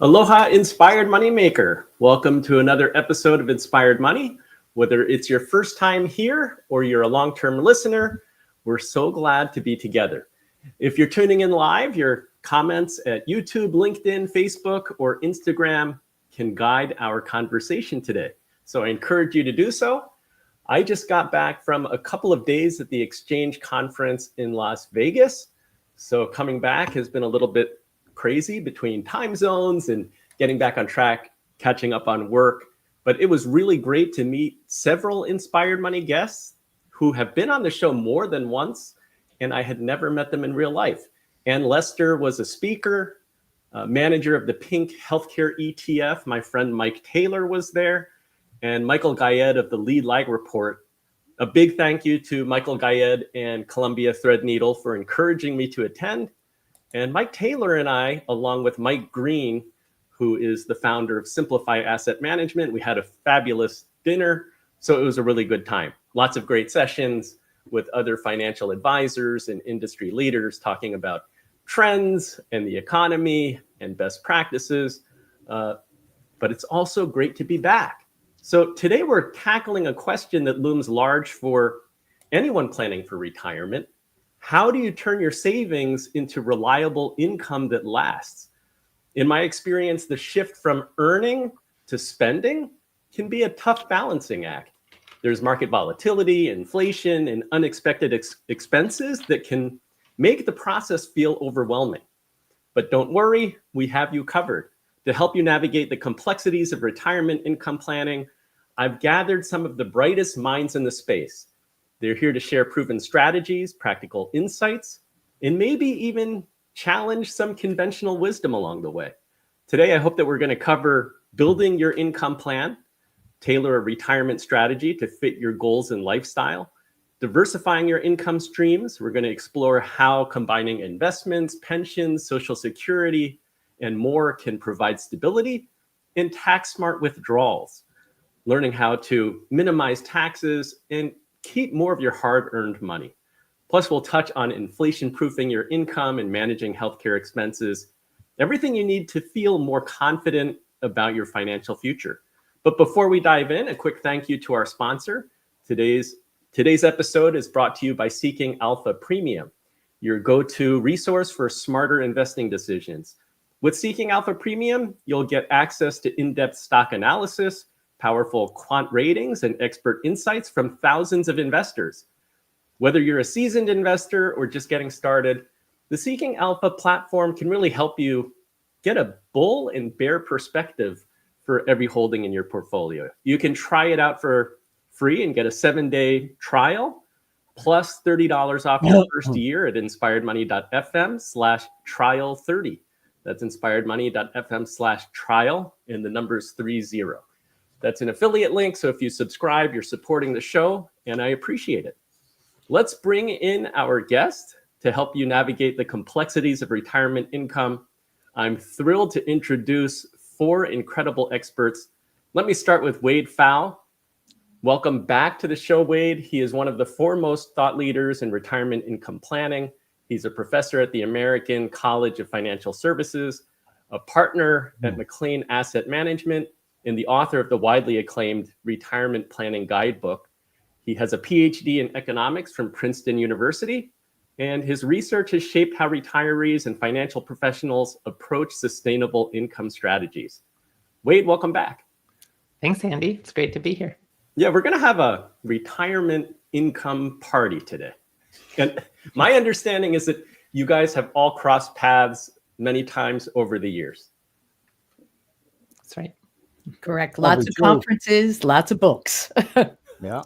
Aloha, Inspired Moneymaker. Welcome to another episode of Inspired Money. Whether it's your first time here or you're a long-term listener, we're so glad to be together. If you're tuning in live, your comments at YouTube, LinkedIn, Facebook, or Instagram can guide our conversation today. So I encourage you to do so. I just got back from a couple of days at the Exchange Conference in Las Vegas. So coming back has been a little bit crazy between time zones and getting back on track, catching up on work. But it was really great to meet several Inspired Money guests who have been on the show more than once, and I had never met them in real life. Ann Lester was a speaker, manager of the Pink Healthcare ETF. My friend Mike Taylor was there, and Michael Gayed of the Lead Lag Report. A big thank you to Michael Gayed and Columbia Threadneedle for encouraging me to attend. And Mike Taylor and I, along with Mike Green, who is the founder of Simplify Asset Management, we had a fabulous dinner. So it was a really good time. Lots of great sessions with other financial advisors and industry leaders talking about trends and the economy and best practices. But it's also great to be back. So today we're tackling a question that looms large for anyone planning for retirement. How do you turn your savings into reliable income that lasts? In my experience, the shift from earning to spending can be a tough balancing act. There's market volatility, inflation, and unexpected expenses that can make the process feel overwhelming. But don't worry, we have you covered. To help you navigate the complexities of retirement income planning, I've gathered some of the brightest minds in the space. They're here to share proven strategies, practical insights, and maybe even challenge some conventional wisdom along the way. Today, I hope that we're going to cover building your income plan, tailor a retirement strategy to fit your goals and lifestyle, diversifying your income streams. We're going to explore how combining investments, pensions, Social Security, and more can provide stability, and tax-smart withdrawals, learning how to minimize taxes and keep more of your hard-earned money. Plus, we'll touch on inflation-proofing your income and managing healthcare expenses, everything you need to feel more confident about your financial future. But before we dive in, a quick thank you to our sponsor. Today's episode is brought to you by Seeking Alpha Premium, your go-to resource for smarter investing decisions. With Seeking Alpha Premium, you'll get access to in-depth stock analysis, powerful quant ratings, and expert insights from thousands of investors. Whether you're a seasoned investor or just getting started, the Seeking Alpha platform can really help you get a bull and bear perspective for every holding in your portfolio. You can try it out for free and get a 7-day trial, plus $30 off your first year at inspiredmoney.fm/trial30. That's inspiredmoney.fm/trial, and the number's 30. That's an affiliate link, so if you subscribe, you're supporting the show, and I appreciate it. Let's bring in our guest to help you navigate the complexities of retirement income. I'm thrilled to introduce 4 incredible experts. Let me start with Wade Pfau. Welcome back to the show, Wade. He is one of the foremost thought leaders in retirement income planning. He's a professor at the American College of Financial Services, a partner at McLean Asset Management, and the author of the widely acclaimed Retirement Planning Guidebook. He has a PhD in economics from Princeton University, and his research has shaped how retirees and financial professionals approach sustainable income strategies. Wade, welcome back. Thanks, Andy. It's great to be here. Yeah, we're going to have a retirement income party today. And my understanding is that you guys have all crossed paths many times over the years. That's right. Correct. Lots of conferences, lots of books. Yeah.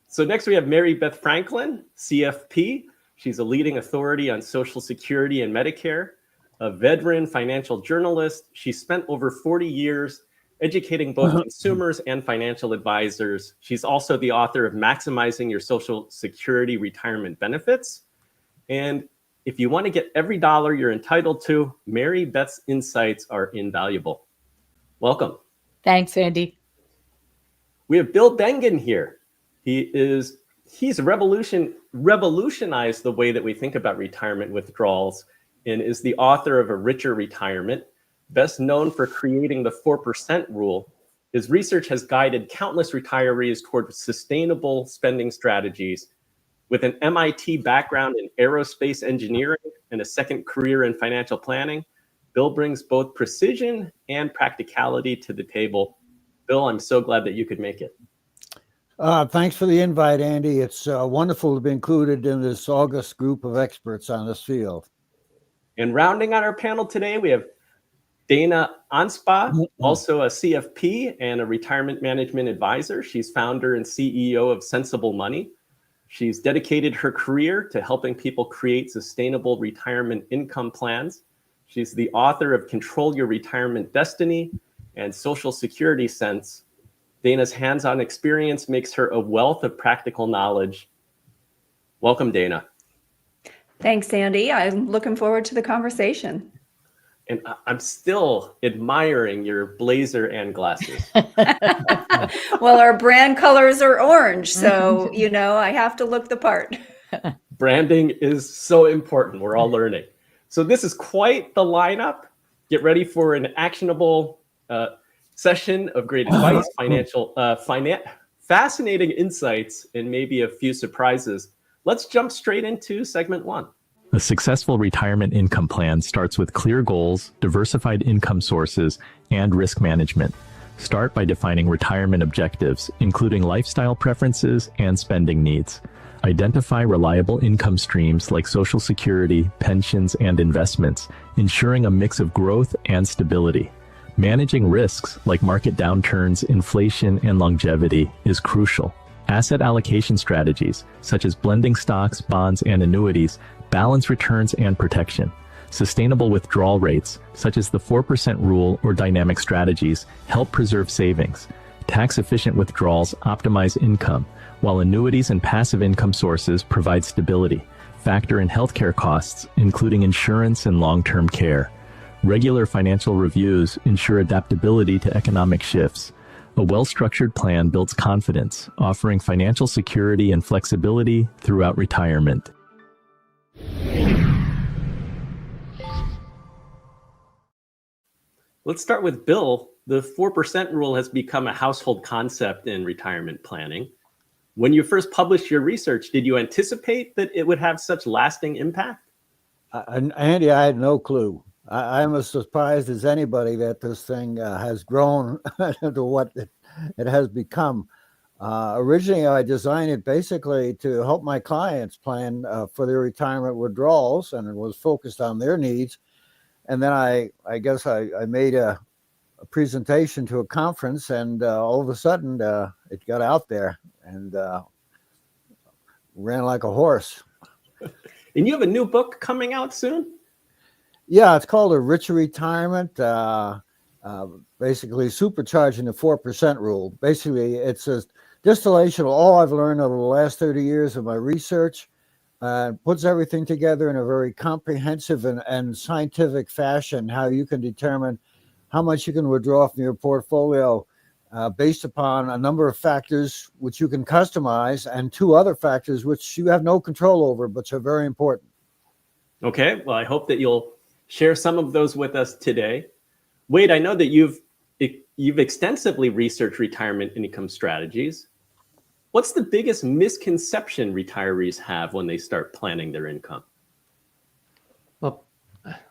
So next we have Mary Beth Franklin, CFP. She's a leading authority on Social Security and Medicare, a veteran financial journalist. She spent over 40 years educating both consumers and financial advisors. She's also the author of Maximizing Your Social Security Retirement Benefits. And if you want to get every dollar you're entitled to, Mary Beth's insights are invaluable. Welcome. Thanks, Andy. We have Bill Bengen here. He's revolutionized the way that we think about retirement withdrawals and is the author of A Richer Retirement. Best known for creating the 4% rule, his research has guided countless retirees toward sustainable spending strategies. With an MIT background in aerospace engineering and a second career in financial planning, Bill brings both precision and practicality to the table. Bill, I'm so glad that you could make it. Thanks for the invite, Andy. It's wonderful to be included in this august group of experts on this field. And rounding out our panel today, we have Dana Anspach, also a CFP and a retirement management advisor. She's founder and CEO of Sensible Money. She's dedicated her career to helping people create sustainable retirement income plans. She's the author of Control Your Retirement Destiny and Social Security Sense. Dana's hands-on experience makes her a wealth of practical knowledge. Welcome, Dana. Thanks, Andy. I'm looking forward to the conversation. And I'm still admiring your blazer and glasses. Well, our brand colors are orange, so, I have to look the part. Branding is so important. We're all learning. So this is quite the lineup. Get ready for an actionable session of great advice, fascinating insights, and maybe a few surprises. Let's jump straight into segment one. A successful retirement income plan starts with clear goals, diversified income sources, and risk management. Start by defining retirement objectives, including lifestyle preferences and spending needs. Identify reliable income streams like Social Security, pensions, and investments, ensuring a mix of growth and stability. Managing risks like market downturns, inflation, and longevity is crucial. Asset allocation strategies, such as blending stocks, bonds, and annuities, balance returns and protection. Sustainable withdrawal rates, such as the 4% rule or dynamic strategies, help preserve savings. Tax-efficient withdrawals optimize income, while annuities and passive income sources provide stability. Factor in healthcare costs, including insurance and long-term care. Regular financial reviews ensure adaptability to economic shifts. A well-structured plan builds confidence, offering financial security and flexibility throughout retirement. Let's start with Bill. The 4% rule has become a household concept in retirement planning. When you first published your research, did you anticipate that it would have such lasting impact? Andy, I had no clue. I'm as surprised as anybody that this thing has grown to what it has become. Originally, I designed it basically to help my clients plan for their retirement withdrawals, and it was focused on their needs. And then I guess I made a presentation to a conference, and all of a sudden it got out there and ran like a horse. And you have a new book coming out soon? Yeah, it's called A Richer Retirement, basically supercharging the 4% rule. Basically, it's a distillation of all I've learned over the last 30 years of my research, puts everything together in a very comprehensive and scientific fashion, how you can determine how much you can withdraw from your portfolio based upon a number of factors which you can customize, and two other factors which you have no control over, but are very important. Okay, well, I hope that you'll share some of those with us today. Wade, I know that you've extensively researched retirement income strategies. What's the biggest misconception retirees have when they start planning their income? Well,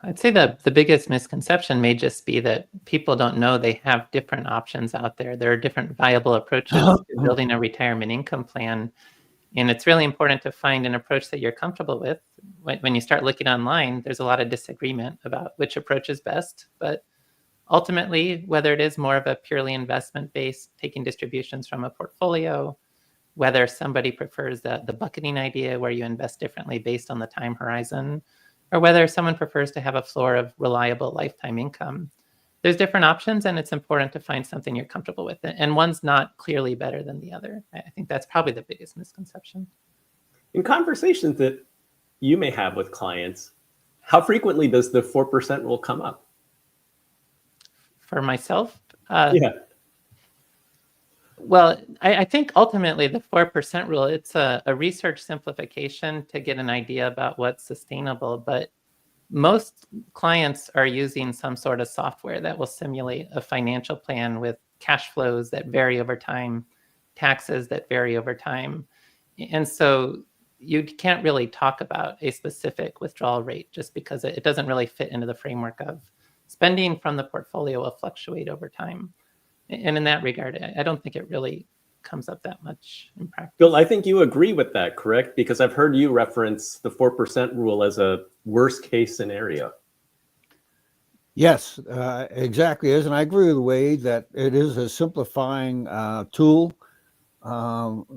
I'd say that the biggest misconception may just be that people don't know they have different options out there. There are different viable approaches to building a retirement income plan. And it's really important to find an approach that you're comfortable with. When you start looking online, there's a lot of disagreement about which approach is best. But ultimately, whether it is more of a purely investment-based, taking distributions from a portfolio, whether somebody prefers the bucketing idea where you invest differently based on the time horizon, or whether someone prefers to have a floor of reliable lifetime income, there's different options, and it's important to find something you're comfortable with. And one's not clearly better than the other. I think that's probably the biggest misconception. In conversations that you may have with clients, how frequently does the 4% rule come up? For myself? Yeah. Well, I think ultimately the 4% rule, it's a research simplification to get an idea about what's sustainable. But most clients are using some sort of software that will simulate a financial plan with cash flows that vary over time, taxes that vary over time. And so you can't really talk about a specific withdrawal rate just because it doesn't really fit into the framework of spending from the portfolio will fluctuate over time. And in that regard, I don't think it really comes up that much in practice. Bill, I think you agree with that, correct? Because I've heard you reference the 4% rule as a worst case scenario. Yes, exactly is. And I agree with Wade that it is a simplifying tool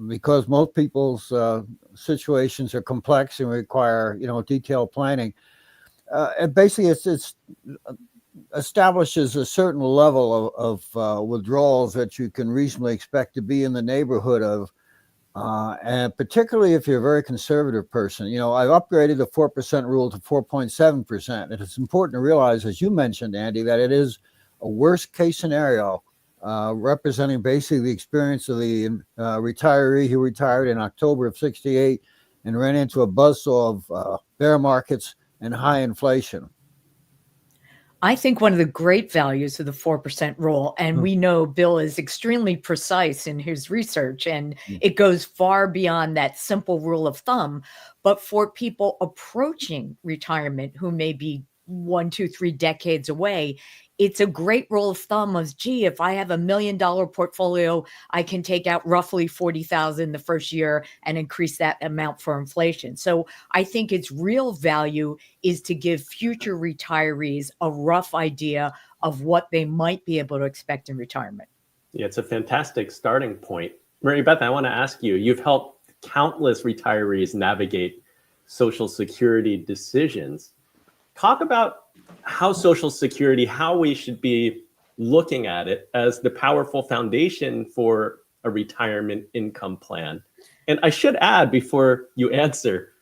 because most people's situations are complex and require, detailed planning. And basically, it's establishes a certain level of withdrawals that you can reasonably expect to be in the neighborhood of. And particularly if you're a very conservative person, I've upgraded the 4% rule to 4.7%. And it's important to realize, as you mentioned, Andy, that it is a worst case scenario representing basically the experience of the retiree who retired in October of 68 and ran into a buzzsaw of bear markets and high inflation. I think one of the great values of the 4% rule, and we know Bill is extremely precise in his research, and it goes far beyond that simple rule of thumb. But for people approaching retirement who may be 1, 2, 3 decades away, it's a great rule of thumb of, gee, if I have $1 million portfolio, I can take out roughly 40,000 the first year and increase that amount for inflation. So I think its real value is to give future retirees a rough idea of what they might be able to expect in retirement. Yeah, it's a fantastic starting point. Mary Beth, I want to ask you, you've helped countless retirees navigate Social Security decisions. Talk about how Social Security, how we should be looking at it as the powerful foundation for a retirement income plan. And I should add, before you answer,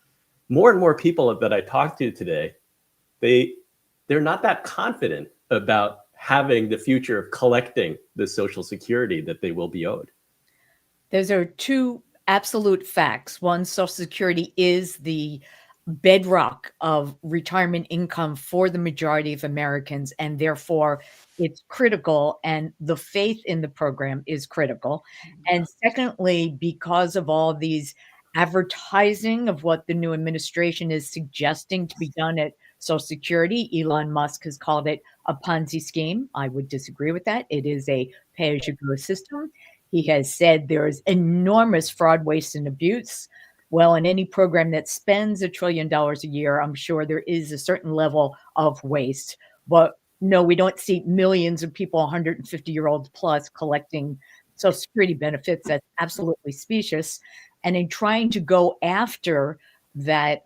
more and more people that I talk to today, they're not that confident about having the future of collecting the Social Security that they will be owed. Those are two absolute facts. One, Social Security is the bedrock of retirement income for the majority of Americans, and therefore it's critical, and the faith in the program is critical. And secondly, because of all these advertising of what the new administration is suggesting to be done at Social Security, Elon Musk has called it a Ponzi scheme. I would disagree with that. It is a pay-as-you-go system. He has said there is enormous fraud, waste, and abuse. Well, in any program that spends $1 trillion a year, I'm sure there is a certain level of waste. But no, we don't see millions of people, 150-year-olds plus, collecting Social Security benefits. That's absolutely specious. And in trying to go after that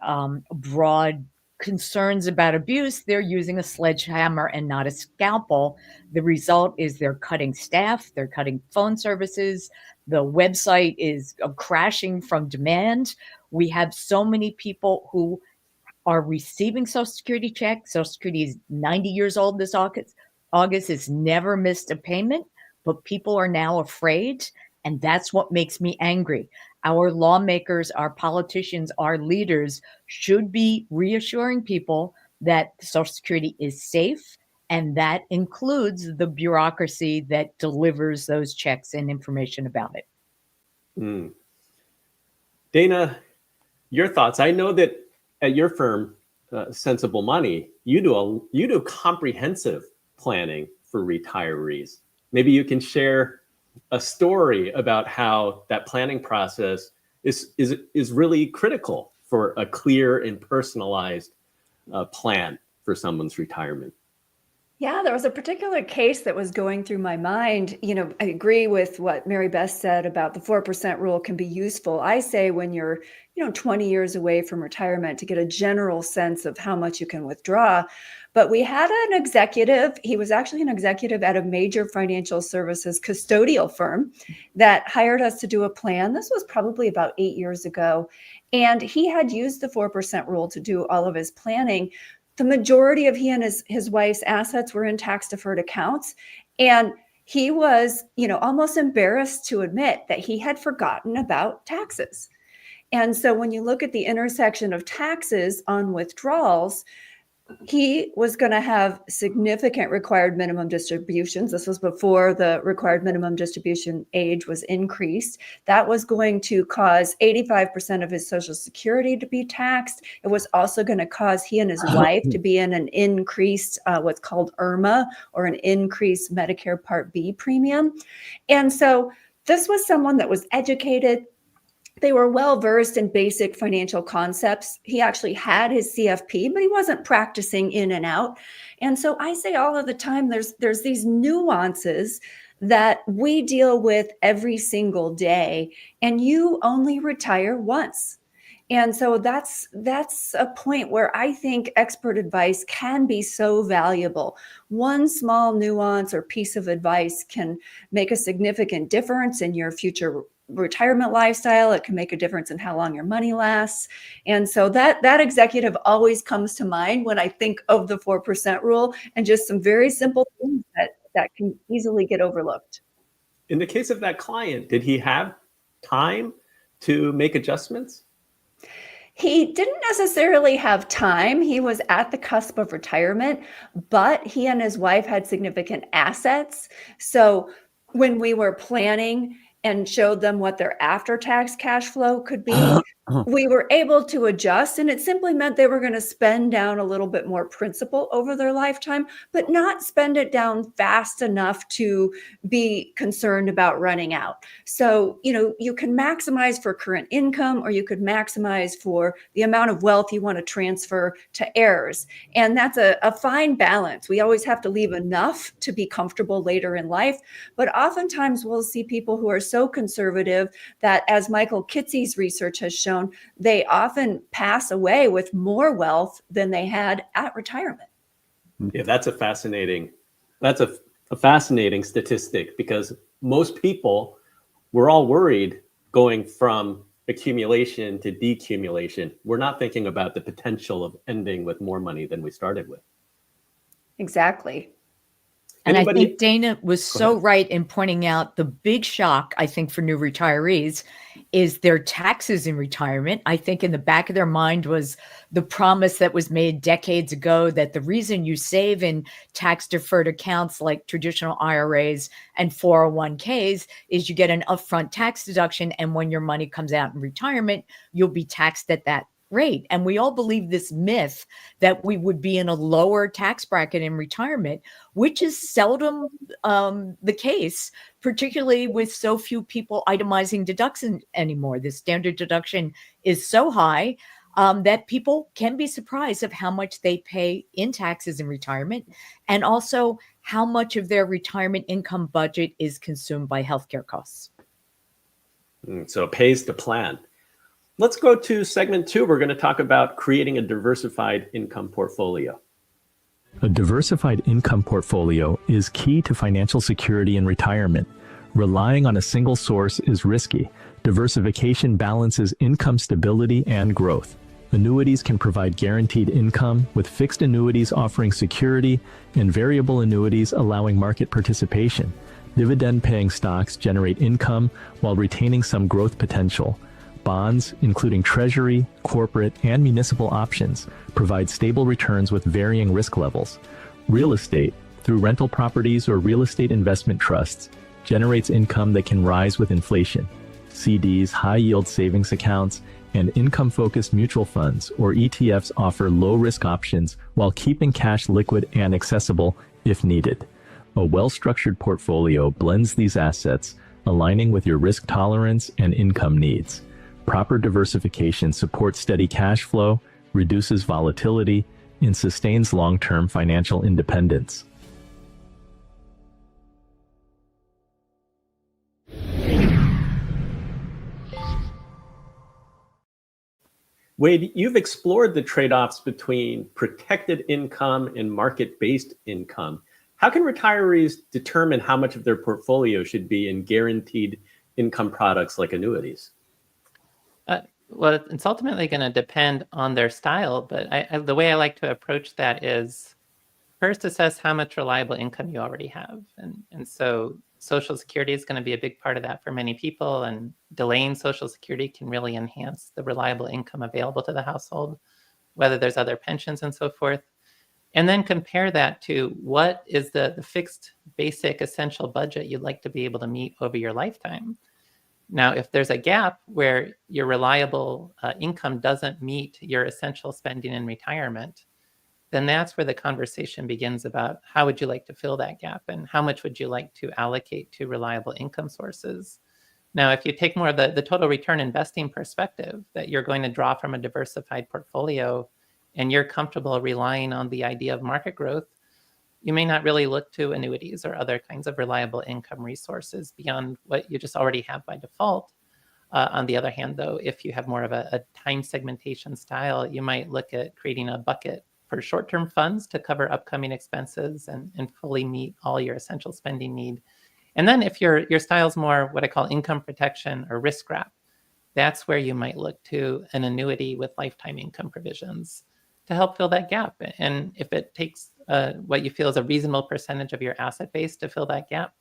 broad concerns about abuse, they're using a sledgehammer and not a scalpel. The result is they're cutting staff, they're cutting phone services. The website is crashing from demand. We have so many people who are receiving Social Security checks. Social Security is 90 years old this August. It's never missed a payment, but people are now afraid, and that's what makes me angry. Our lawmakers, our politicians, our leaders should be reassuring people that Social Security is safe, and that includes the bureaucracy that delivers those checks and information about it. Dana, your thoughts? I know that at your firm, Sensible Money, you do comprehensive planning for retirees. Maybe you can share a story about how that planning process is really critical for a clear and personalized plan for someone's retirement. Yeah, there was a particular case that was going through my mind. I agree with what Mary Beth said about the 4% rule can be useful. I say when you're, 20 years away from retirement to get a general sense of how much you can withdraw. But we had an executive, he was actually an executive at a major financial services custodial firm that hired us to do a plan. This was probably about 8 years ago. And he had used the 4% rule to do all of his planning. The majority of he and his wife's assets were in tax deferred accounts. And he was, almost embarrassed to admit that he had forgotten about taxes. And so when you look at the intersection of taxes on withdrawals, he was going to have significant required minimum distributions. This was before the required minimum distribution age was increased. That was going to cause 85% of his Social Security to be taxed. It was also going to cause he and his wife to be in an increased, what's called IRMAA, or an increased Medicare Part B premium. And so this was someone that was educated. They were well versed in basic financial concepts. He actually had his CFP, but he wasn't practicing in and out. And so I say all of the time, there's these nuances that we deal with every single day, and you only retire once. And so that's a point where I think expert advice can be so valuable. One small nuance or piece of advice can make a significant difference in your future retirement lifestyle. It can make a difference in how long your money lasts. And so that executive always comes to mind when I think of the 4% rule, and just some very simple things that can easily get overlooked. In the case of that client, did he have time to make adjustments? He didn't necessarily have time. He was at the cusp of retirement, but he and his wife had significant assets. So when we were planning and showed them what their after-tax cash flow could be, we were able to adjust, and it simply meant they were going to spend down a little bit more principal over their lifetime, but not spend it down fast enough to be concerned about running out. So, you can maximize for current income, or you could maximize for the amount of wealth you want to transfer to heirs. And that's a fine balance. We always have to leave enough to be comfortable later in life, but oftentimes we'll see people who are so conservative that, as Michael Kitcey's research has shown, they often pass away with more wealth than they had at retirement. Yeah, that's a fascinating statistic, because most people, we're all worried going from accumulation to decumulation. We're not thinking about the potential of ending with more money than we started with. Exactly. And Anybody? I think Dana was so right in pointing out the big shock, I think, for new retirees is their taxes in retirement. I think in the back of their mind was the promise that was made decades ago that the reason you save in tax deferred accounts like traditional IRAs and 401ks is you get an upfront tax deduction. And when your money comes out in retirement, you'll be taxed at that rate. And we all believe this myth that we would be in a lower tax bracket in retirement, which is seldom the case, particularly with so few people itemizing deductions anymore. The standard deduction is so high that people can be surprised of how much they pay in taxes in retirement, and also how much of their retirement income budget is consumed by healthcare costs. So it pays to plan. Let's go to segment 2. We're going to talk about creating a diversified income portfolio. A diversified income portfolio is key to financial security in retirement. Relying on a single source is risky. Diversification balances income stability and growth. Annuities can provide guaranteed income, with fixed annuities offering security and variable annuities allowing market participation. Dividend-paying stocks generate income while retaining some growth potential. Bonds, including treasury, corporate, and municipal options, provide stable returns with varying risk levels. Real estate, through rental properties or real estate investment trusts, generates income that can rise with inflation. CDs, high-yield savings accounts, and income-focused mutual funds, or ETFs, offer low-risk options while keeping cash liquid and accessible if needed. A well-structured portfolio blends these assets, aligning with your risk tolerance and income needs. Proper diversification supports steady cash flow, reduces volatility, and sustains long-term financial independence. Wade, you've explored the trade-offs between protected income and market-based income. How can retirees determine how much of their portfolio should be in guaranteed income products like annuities? Well, it's ultimately going to depend on their style, but the way I like to approach that is first assess how much reliable income you already have. And so Social Security is going to be a big part of that for many people, and delaying Social Security can really enhance the reliable income available to the household, whether there's other pensions and so forth. And then compare that to what is the fixed basic essential budget you'd like to be able to meet over your lifetime. Now, if there's a gap where your reliable income doesn't meet your essential spending in retirement, then that's where the conversation begins about how would you like to fill that gap and how much would you like to allocate to reliable income sources. Now, if you take more of the total return investing perspective that you're going to draw from a diversified portfolio and you're comfortable relying on the idea of market growth, you may not really look to annuities or other kinds of reliable income resources beyond what you just already have by default. On the other hand, though, if you have more of a time segmentation style, you might look at creating a bucket for short-term funds to cover upcoming expenses and fully meet all your essential spending need. And then if your style's more what I call income protection or risk wrap, that's where you might look to an annuity with lifetime income provisions to help fill that gap. And if it takes what you feel is a reasonable percentage of your asset base to fill that gap,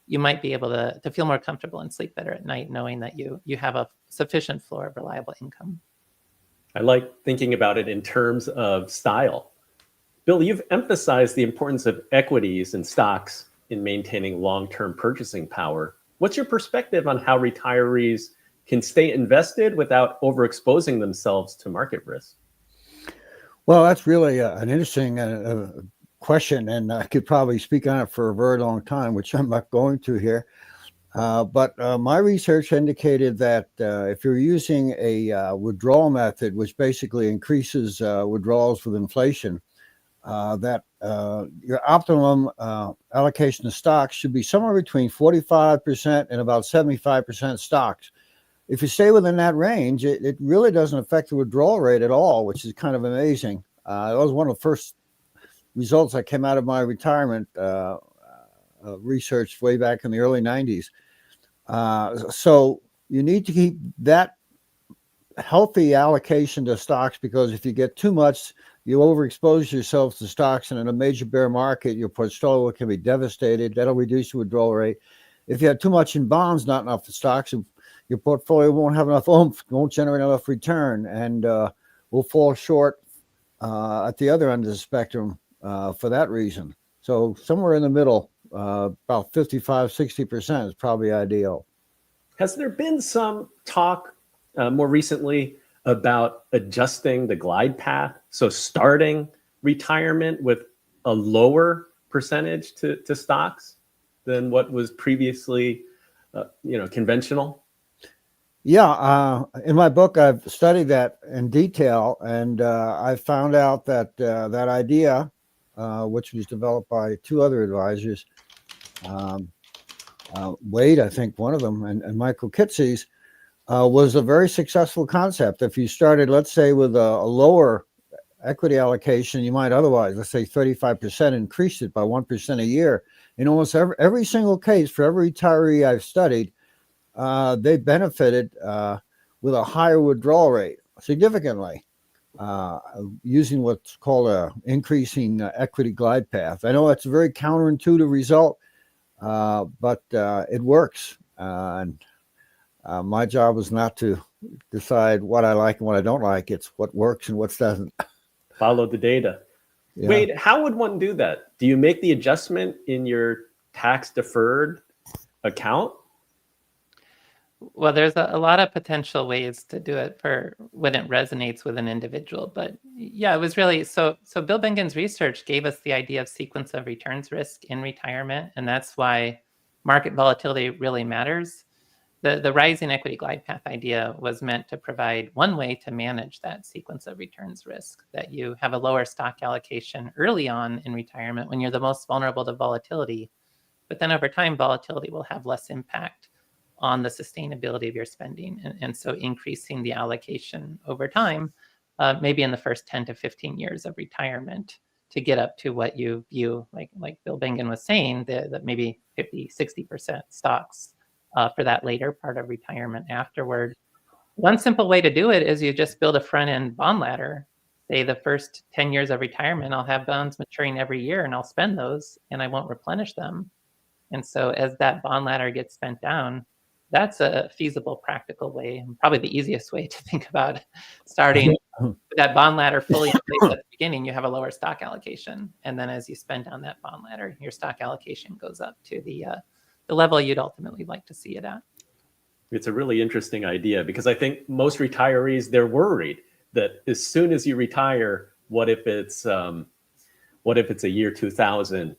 you might be able to feel more comfortable and sleep better at night knowing that you have a sufficient floor of reliable income. I like thinking about it in terms of style. Bill, you've emphasized the importance of equities and stocks in maintaining long-term purchasing power. What's your perspective on how retirees can stay invested without overexposing themselves to market risk? Well, that's really an interesting question, and I could probably speak on it for a very long time, which I'm not going to here. But my research indicated that if you're using a withdrawal method, which basically increases withdrawals with inflation, that your optimum allocation of stocks should be somewhere between 45% and about 75% stocks. If you stay within that range, it really doesn't affect the withdrawal rate at all, which is kind of amazing. That was one of the first results that came out of my retirement research way back in the early 90s. So you need to keep that healthy allocation to stocks, because if you get too much, you overexpose yourself to stocks, and in a major bear market, your portfolio can be devastated. That'll reduce your withdrawal rate. If you have too much in bonds, not enough in stocks, your portfolio won't have enough oomph, won't generate enough return, and will fall short at the other end of the spectrum for that reason. So somewhere in the middle, about 55, 60% is probably ideal. Has there been some talk more recently about adjusting the glide path? So starting retirement with a lower percentage to stocks than what was previously, conventional? Yeah, in my book, I've studied that in detail, and I found out that that idea, which was developed by two other advisors, Wade, I think one of them, and Michael Kitces, was a very successful concept. If you started, let's say, with a lower equity allocation, you might otherwise, let's say 35%, increase it by 1% a year. In almost every single case, for every retiree I've studied, they benefited with a higher withdrawal rate significantly, using what's called a increasing equity glide path. I know it's a very counterintuitive result, but it works. And my job is not to decide what I like and what I don't like. It's what works and what doesn't. Follow the data. Yeah. Wade, how would one do that? Do you make the adjustment in your tax deferred account? Well, there's a lot of potential ways to do it for when it resonates with an individual. But yeah, it was really, so Bill Bengen's research gave us the idea of sequence of returns risk in retirement. And that's why market volatility really matters. The rising equity glide path idea was meant to provide one way to manage that sequence of returns risk, that you have a lower stock allocation early on in retirement when you're the most vulnerable to volatility. But then over time, volatility will have less impact on the sustainability of your spending. And so increasing the allocation over time, maybe in the first 10 to 15 years of retirement, to get up to what you view, like Bill Bengen was saying, that maybe 50, 60% stocks for that later part of retirement afterward. One simple way to do it is you just build a front-end bond ladder. Say the first 10 years of retirement, I'll have bonds maturing every year and I'll spend those and I won't replenish them. And so as that bond ladder gets spent down, that's a feasible, practical way, and probably the easiest way to think about starting with that bond ladder fully in place at the beginning. You have a lower stock allocation, and then as you spend down that bond ladder, your stock allocation goes up to the level you'd ultimately like to see it at. It's a really interesting idea, because I think most retirees, they're worried that as soon as you retire, what if it's a year 2000,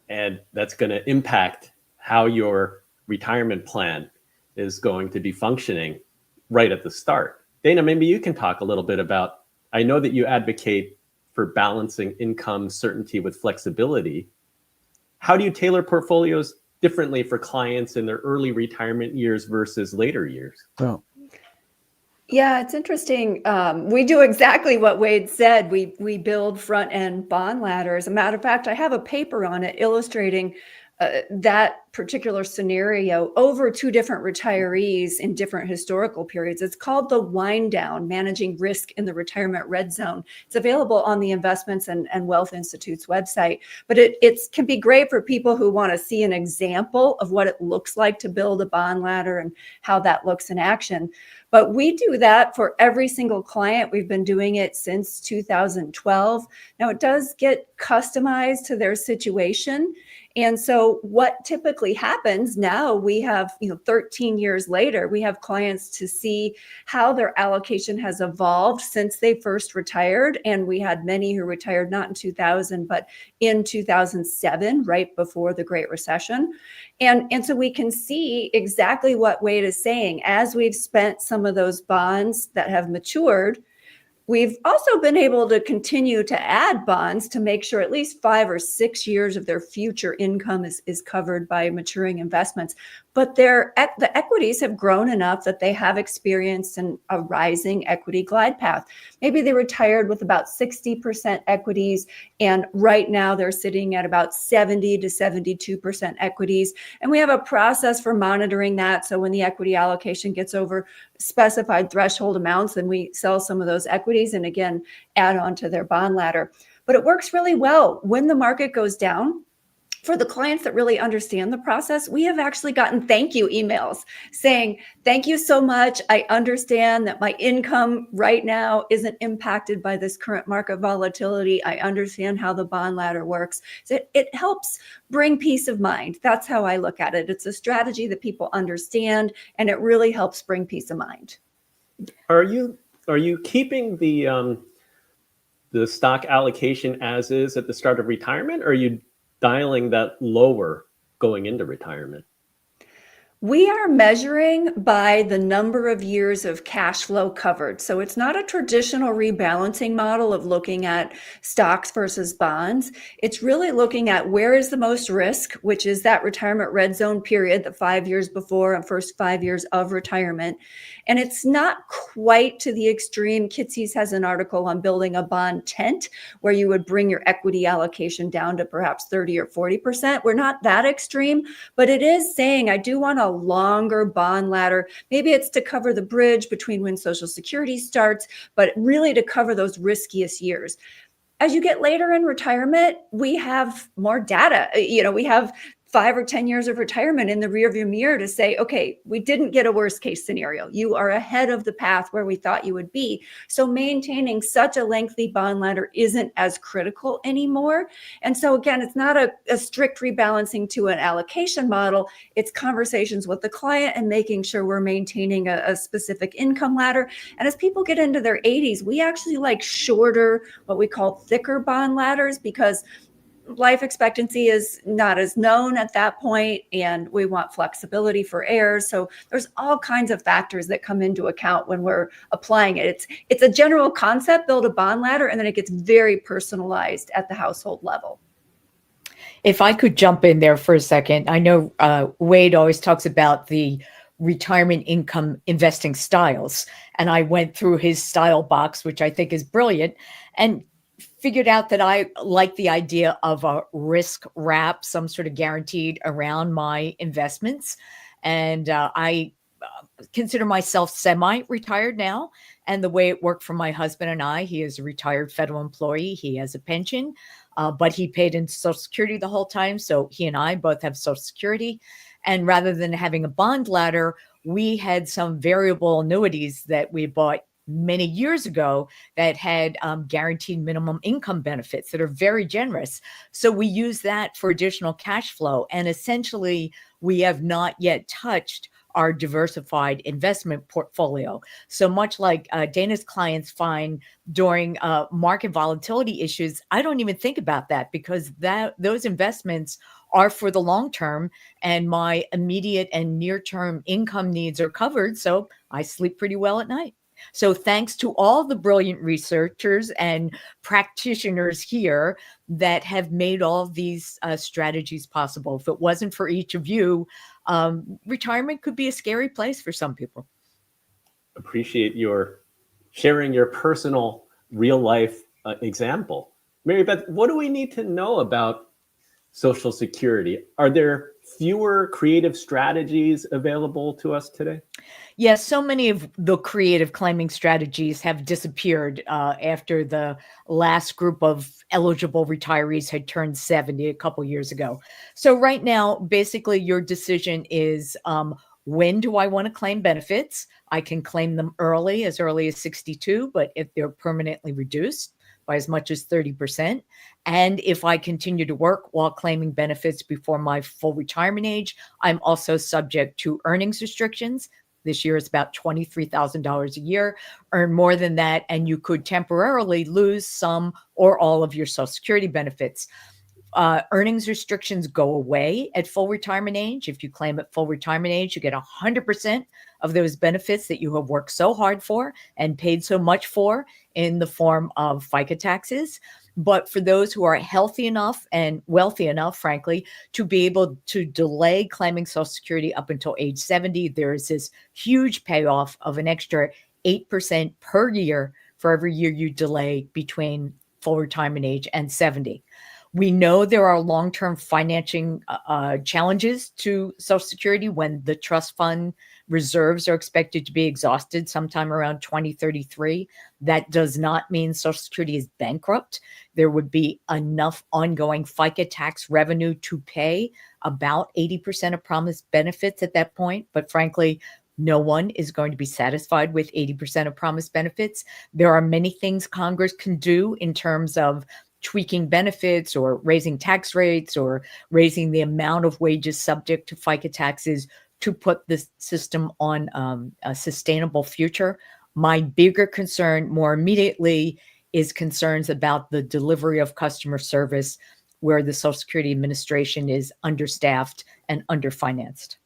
and that's going to impact how your retirement plan is going to be functioning right at the start. Dana, maybe you can talk a little bit about, I know that you advocate for balancing income certainty with flexibility. How do you tailor portfolios differently for clients in their early retirement years versus later years? Well, Yeah, it's interesting. We do exactly what Wade said. We build front end bond ladders. As a matter of fact, I have a paper on it illustrating that particular scenario over 2 different retirees in different historical periods. It's called the wind down, managing risk in the retirement red zone. It's available on the Investments and Wealth Institute's website, but it can be great for people who want to see an example of what it looks like to build a bond ladder and how that looks in action. But we do that for every single client. We've been doing it since 2012. Now, it does get customized to their situation. And so what typically happens now, we have, 13 years later, we have clients to see how their allocation has evolved since they first retired. And we had many who retired not in 2000, but in 2007, right before the Great Recession. And so we can see exactly what Wade is saying. As we've spent some of those bonds that have matured, we've also been able to continue to add bonds to make sure at least 5 or 6 years of their future income is covered by maturing investments. But the equities have grown enough that they have experienced a rising equity glide path. Maybe they retired with about 60% equities, and right now they're sitting at about 70 to 72% equities. And we have a process for monitoring that. So when the equity allocation gets over specified threshold amounts, then we sell some of those equities and again, add on to their bond ladder. But it works really well when the market goes down. For the clients that really understand the process, we have actually gotten thank you emails saying, thank you so much. I understand that my income right now isn't impacted by this current market volatility. I understand how the bond ladder works. So it helps bring peace of mind. That's how I look at it. It's a strategy that people understand, and it really helps bring peace of mind. Are you keeping the stock allocation as is at the start of retirement, or are you dialing that lower going into retirement? We are measuring by the number of years of cash flow covered. So it's not a traditional rebalancing model of looking at stocks versus bonds. It's really looking at where is the most risk, which is that retirement red zone period, the 5 years before and first 5 years of retirement. And it's not quite to the extreme. Kitsy's has an article on building a bond tent where you would bring your equity allocation down to perhaps 30 or 40%. We're not that extreme, but it is saying I do want a longer bond ladder. Maybe it's to cover the bridge between when Social Security starts, but really to cover those riskiest years. As you get later in retirement, we have more data. We have 5 or 10 years of retirement in the rearview mirror to say, okay, we didn't get a worst case scenario. You are ahead of the path where we thought you would be. So maintaining such a lengthy bond ladder isn't as critical anymore. And so again, it's not a strict rebalancing to an allocation model. It's conversations with the client and making sure we're maintaining a specific income ladder. And as people get into their 80s, we actually like shorter, what we call thicker bond ladders, because life expectancy is not as known at that point, and we want flexibility for heirs. So there's all kinds of factors that come into account when we're applying it. It's a general concept, build a bond ladder, and then it gets very personalized at the household level. If I could jump in there for a second, I know Wade always talks about the retirement income investing styles, and I went through his style box, which I think is brilliant, and figured out that I like the idea of a risk wrap, some sort of guaranteed around my investments. And I consider myself semi-retired now. And the way it worked for my husband and I, he is a retired federal employee. He has a pension, but he paid into Social Security the whole time. So he and I both have Social Security. And rather than having a bond ladder, we had some variable annuities that we bought many years ago that had guaranteed minimum income benefits that are very generous. So we use that for additional cash flow. And essentially, we have not yet touched our diversified investment portfolio. So much like Dana's clients find during market volatility issues, I don't even think about that because those investments are for the long term and my immediate and near-term income needs are covered. So I sleep pretty well at night. So thanks to all the brilliant researchers and practitioners here that have made all these strategies possible. If it wasn't for each of you, retirement could be a scary place for some people. Appreciate your sharing your personal real life example. Mary Beth, what do we need to know about Social Security? Are there fewer creative strategies available to us today? Yes, so many of the creative claiming strategies have disappeared after the last group of eligible retirees had turned 70 a couple years ago. So right now, basically your decision is when do I want to claim benefits? I can claim them early as 62, but if they're permanently reduced by as much as 30%. And if I continue to work while claiming benefits before my full retirement age, I'm also subject to earnings restrictions. This year is about $23,000 a year. Earn more than that, and you could temporarily lose some or all of your Social Security benefits. Earnings restrictions go away at full retirement age. If you claim at full retirement age, you get 100% of those benefits that you have worked so hard for and paid so much for in the form of FICA taxes. But for those who are healthy enough and wealthy enough, frankly, to be able to delay claiming Social Security up until age 70, there is this huge payoff of an extra 8% per year for every year you delay between full retirement age and 70. We know there are long-term financing challenges to Social Security when the trust fund reserves are expected to be exhausted sometime around 2033. That does not mean Social Security is bankrupt. There would be enough ongoing FICA tax revenue to pay about 80% of promised benefits at that point. But frankly, no one is going to be satisfied with 80% of promised benefits. There are many things Congress can do in terms of tweaking benefits or raising tax rates or raising the amount of wages subject to FICA taxes to put this system on a sustainable future. My bigger concern more immediately is concerns about the delivery of customer service where the Social Security Administration is understaffed and underfinanced.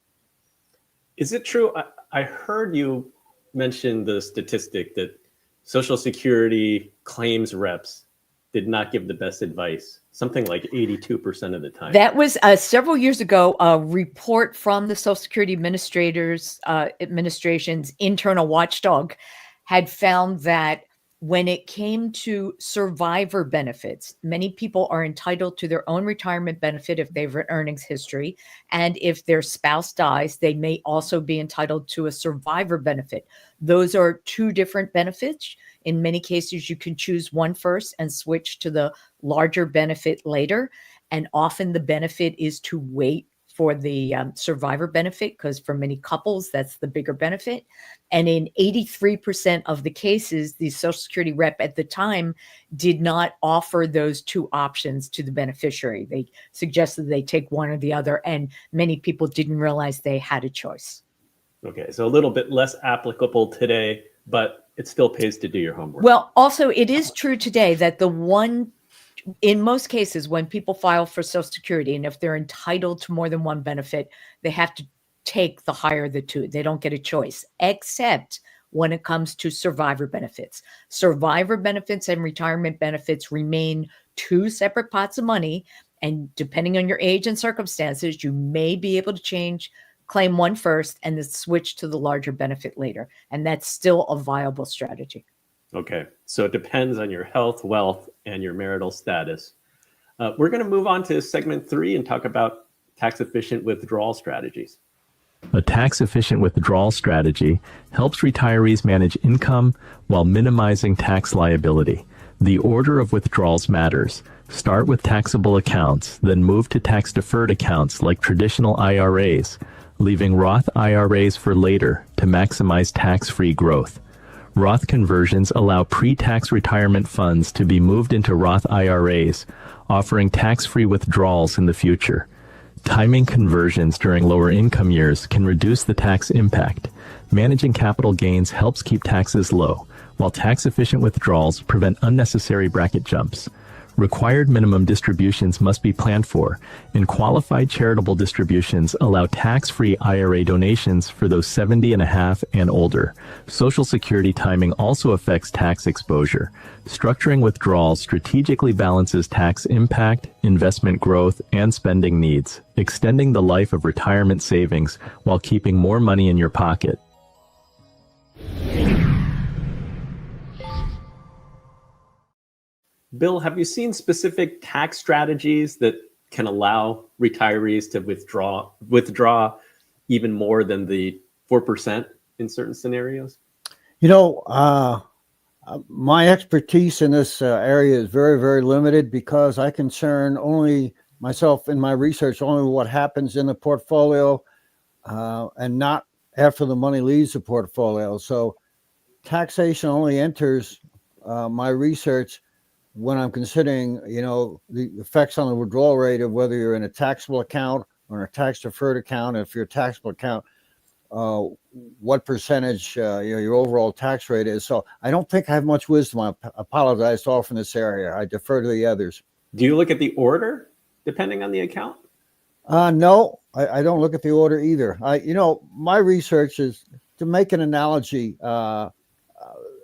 Is it true? I heard you mention the statistic that Social Security claims reps did not give the best advice, something like 82% of the time. That was several years ago, a report from the Social Security Administration's internal watchdog had found that when it came to survivor benefits, many people are entitled to their own retirement benefit if they've an earnings history. And if their spouse dies, they may also be entitled to a survivor benefit. Those are two different benefits. In many cases, you can choose one first and switch to the larger benefit later. And often the benefit is to wait for the survivor benefit, because for many couples, that's the bigger benefit. And in 83% of the cases, the Social Security rep at the time did not offer those two options to the beneficiary. They suggested they take one or the other, and many people didn't realize they had a choice. Okay, so a little bit less applicable today, but it still pays to do your homework. Well, also, it is true today that in most cases, when people file for Social Security, and if they're entitled to more than one benefit, they have to take the higher of the two. They don't get a choice, except when it comes to survivor benefits. Survivor benefits and retirement benefits remain two separate pots of money. And depending on your age and circumstances, you may be able to claim one first and then switch to the larger benefit later. And that's still a viable strategy. Okay, so it depends on your health, wealth, and your marital status. We're going to move on to segment 3 and talk about tax-efficient withdrawal strategies. A tax-efficient withdrawal strategy helps retirees manage income while minimizing tax liability. The order of withdrawals matters. Start with taxable accounts, then move to tax-deferred accounts like traditional IRAs, leaving Roth IRAs for later to maximize tax-free growth. Roth conversions allow pre-tax retirement funds to be moved into Roth IRAs, offering tax-free withdrawals in the future. Timing conversions during lower income years can reduce the tax impact. Managing capital gains helps keep taxes low, while tax-efficient withdrawals prevent unnecessary bracket jumps. Required minimum distributions must be planned for, and qualified charitable distributions allow tax-free IRA donations for those 70 and a half and older. Social Security timing also affects tax exposure. Structuring withdrawals strategically balances tax impact, investment growth, and spending needs, extending the life of retirement savings while keeping more money in your pocket. Bill, have you seen specific tax strategies that can allow retirees to withdraw even more than the 4% in certain scenarios? My expertise in this area is very, very limited because I concern only myself in my research, only what happens in the portfolio and not after the money leaves the portfolio. So taxation only enters my research when I'm considering, the effects on the withdrawal rate of whether you're in a taxable account or in a tax-deferred account. If you're a taxable account, what percentage your overall tax rate is. So I don't think I have much wisdom. I apologize to all from this area. I defer to the others. Do you look at the order depending on the account? No, I don't look at the order either. My research is, to make an analogy,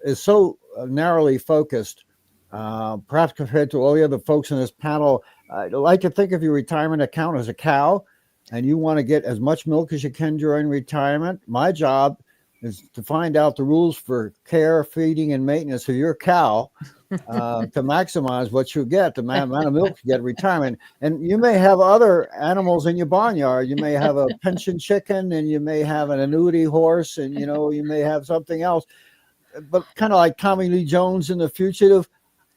is so narrowly focused. Perhaps compared to all the other folks in this panel, I'd like to think of your retirement account as a cow, and you want to get as much milk as you can during retirement. My job is to find out the rules for care, feeding, and maintenance of your cow to maximize what you get, the amount of milk you get in retirement. And you may have other animals in your barnyard. You may have a pension chicken, and you may have an annuity horse, and you may have something else. But kind of like Tommy Lee Jones in The Fugitive,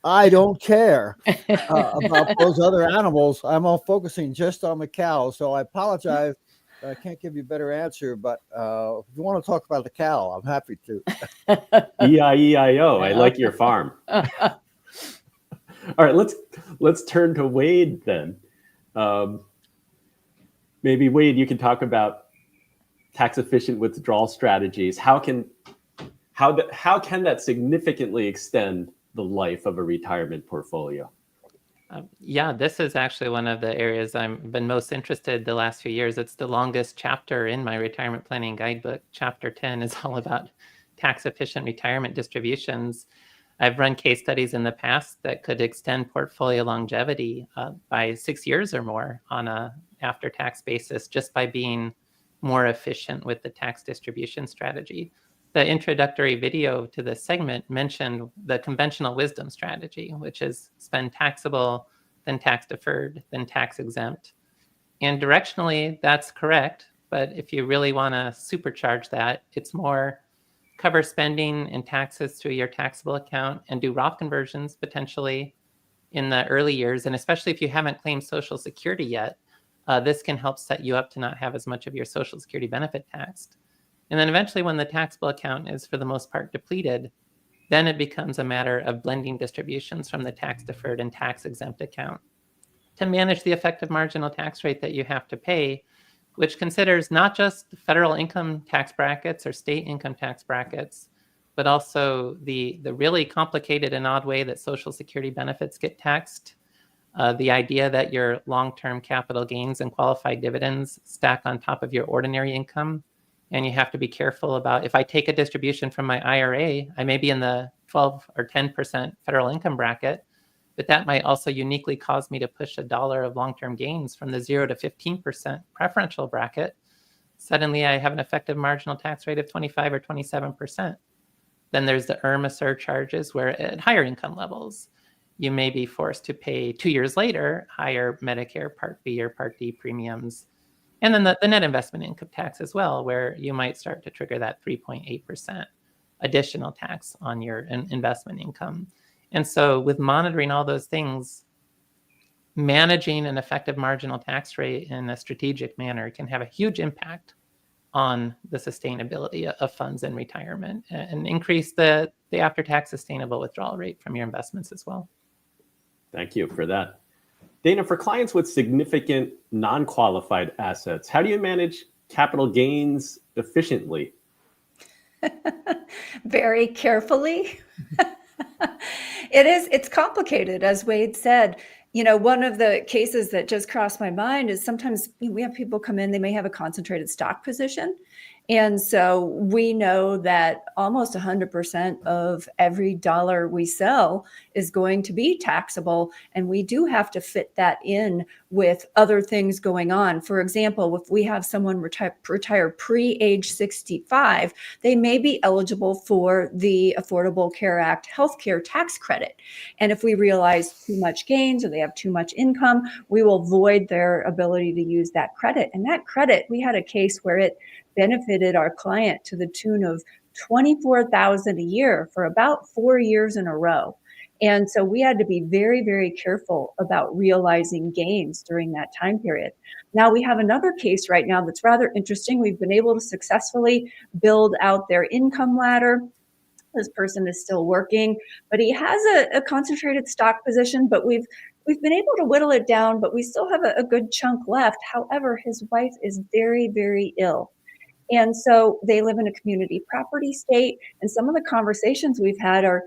I don't care about those other animals. I'm all focusing just on the cow. So I apologize. I can't give you a better answer, but if you want to talk about the cow, I'm happy to. E-I-E-I-O. I like your farm. All right, let's turn to Wade then. Maybe Wade, you can talk about tax-efficient withdrawal strategies. How can that significantly extend the life of a retirement portfolio? This is actually one of the areas I've been most interested the last few years. It's the longest chapter in my retirement planning guidebook. Chapter 10 is all about tax-efficient retirement distributions. I've run case studies in the past that could extend portfolio longevity by 6 years or more on a after-tax basis just by being more efficient with the tax distribution strategy. The introductory video to this segment mentioned the conventional wisdom strategy, which is spend taxable, then tax deferred, then tax exempt. And directionally, that's correct. But if you really want to supercharge that, it's more cover spending and taxes through your taxable account and do Roth conversions potentially in the early years. And especially if you haven't claimed Social Security yet, this can help set you up to not have as much of your Social Security benefit taxed. And then eventually when the taxable account is for the most part depleted, then it becomes a matter of blending distributions from the tax deferred and tax exempt account to manage the effective marginal tax rate that you have to pay, which considers not just federal income tax brackets or state income tax brackets, but also the really complicated and odd way that Social Security benefits get taxed. The idea that your long-term capital gains and qualified dividends stack on top of your ordinary income. And you have to be careful about, if I take a distribution from my IRA, I may be in the 12 or 10% federal income bracket, but that might also uniquely cause me to push $1 of long-term gains from the 0 to 15% preferential bracket. Suddenly I have an effective marginal tax rate of 25 or 27%. Then there's the IRMAA surcharges, where at higher income levels, you may be forced to pay 2 years later higher Medicare Part B or Part D premiums. And then the net investment income tax as well, where you might start to trigger that 3.8% additional tax on your investment income. And so with monitoring all those things, managing an effective marginal tax rate in a strategic manner can have a huge impact on the sustainability of funds in retirement and increase the after-tax sustainable withdrawal rate from your investments as well. Thank you for that. Dana, for clients with significant non-qualified assets, how do you manage capital gains efficiently? Very carefully. It's complicated, as Wade said. One of the cases that just crossed my mind is sometimes we have people come in, they may have a concentrated stock position. And so we know that almost 100% of every dollar we sell is going to be taxable. And we do have to fit that in with other things going on. For example, if we have someone retire pre-age 65, they may be eligible for the Affordable Care Act healthcare tax credit. And if we realize too much gains or they have too much income, we will void their ability to use that credit. And that credit, we had a case where it benefited our client to the tune of $24,000 a year for about 4 years in a row. And so we had to be very, very careful about realizing gains during that time period. Now we have another case right now that's rather interesting. We've been able to successfully build out their income ladder. This person is still working, but he has a concentrated stock position, but we've been able to whittle it down, but we still have a good chunk left. However, his wife is very, very ill. And so they live in a community property state. And some of the conversations we've had are,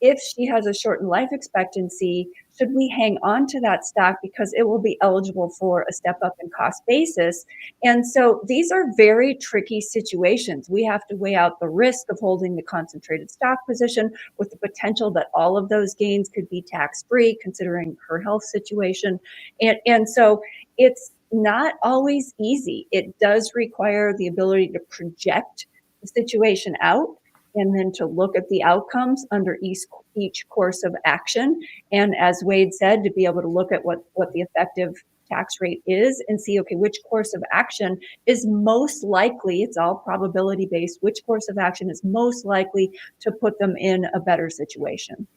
if she has a shortened life expectancy, should we hang on to that stock because it will be eligible for a step up in cost basis? And so these are very tricky situations. We have to weigh out the risk of holding the concentrated stock position with the potential that all of those gains could be tax-free considering her health situation. And so it's not always easy. It does require the ability to project the situation out and then to look at the outcomes under each course of action. And as Wade said, to be able to look at what the effective tax rate is and see, okay, which course of action is most likely, it's all probability based, which course of action is most likely to put them in a better situation.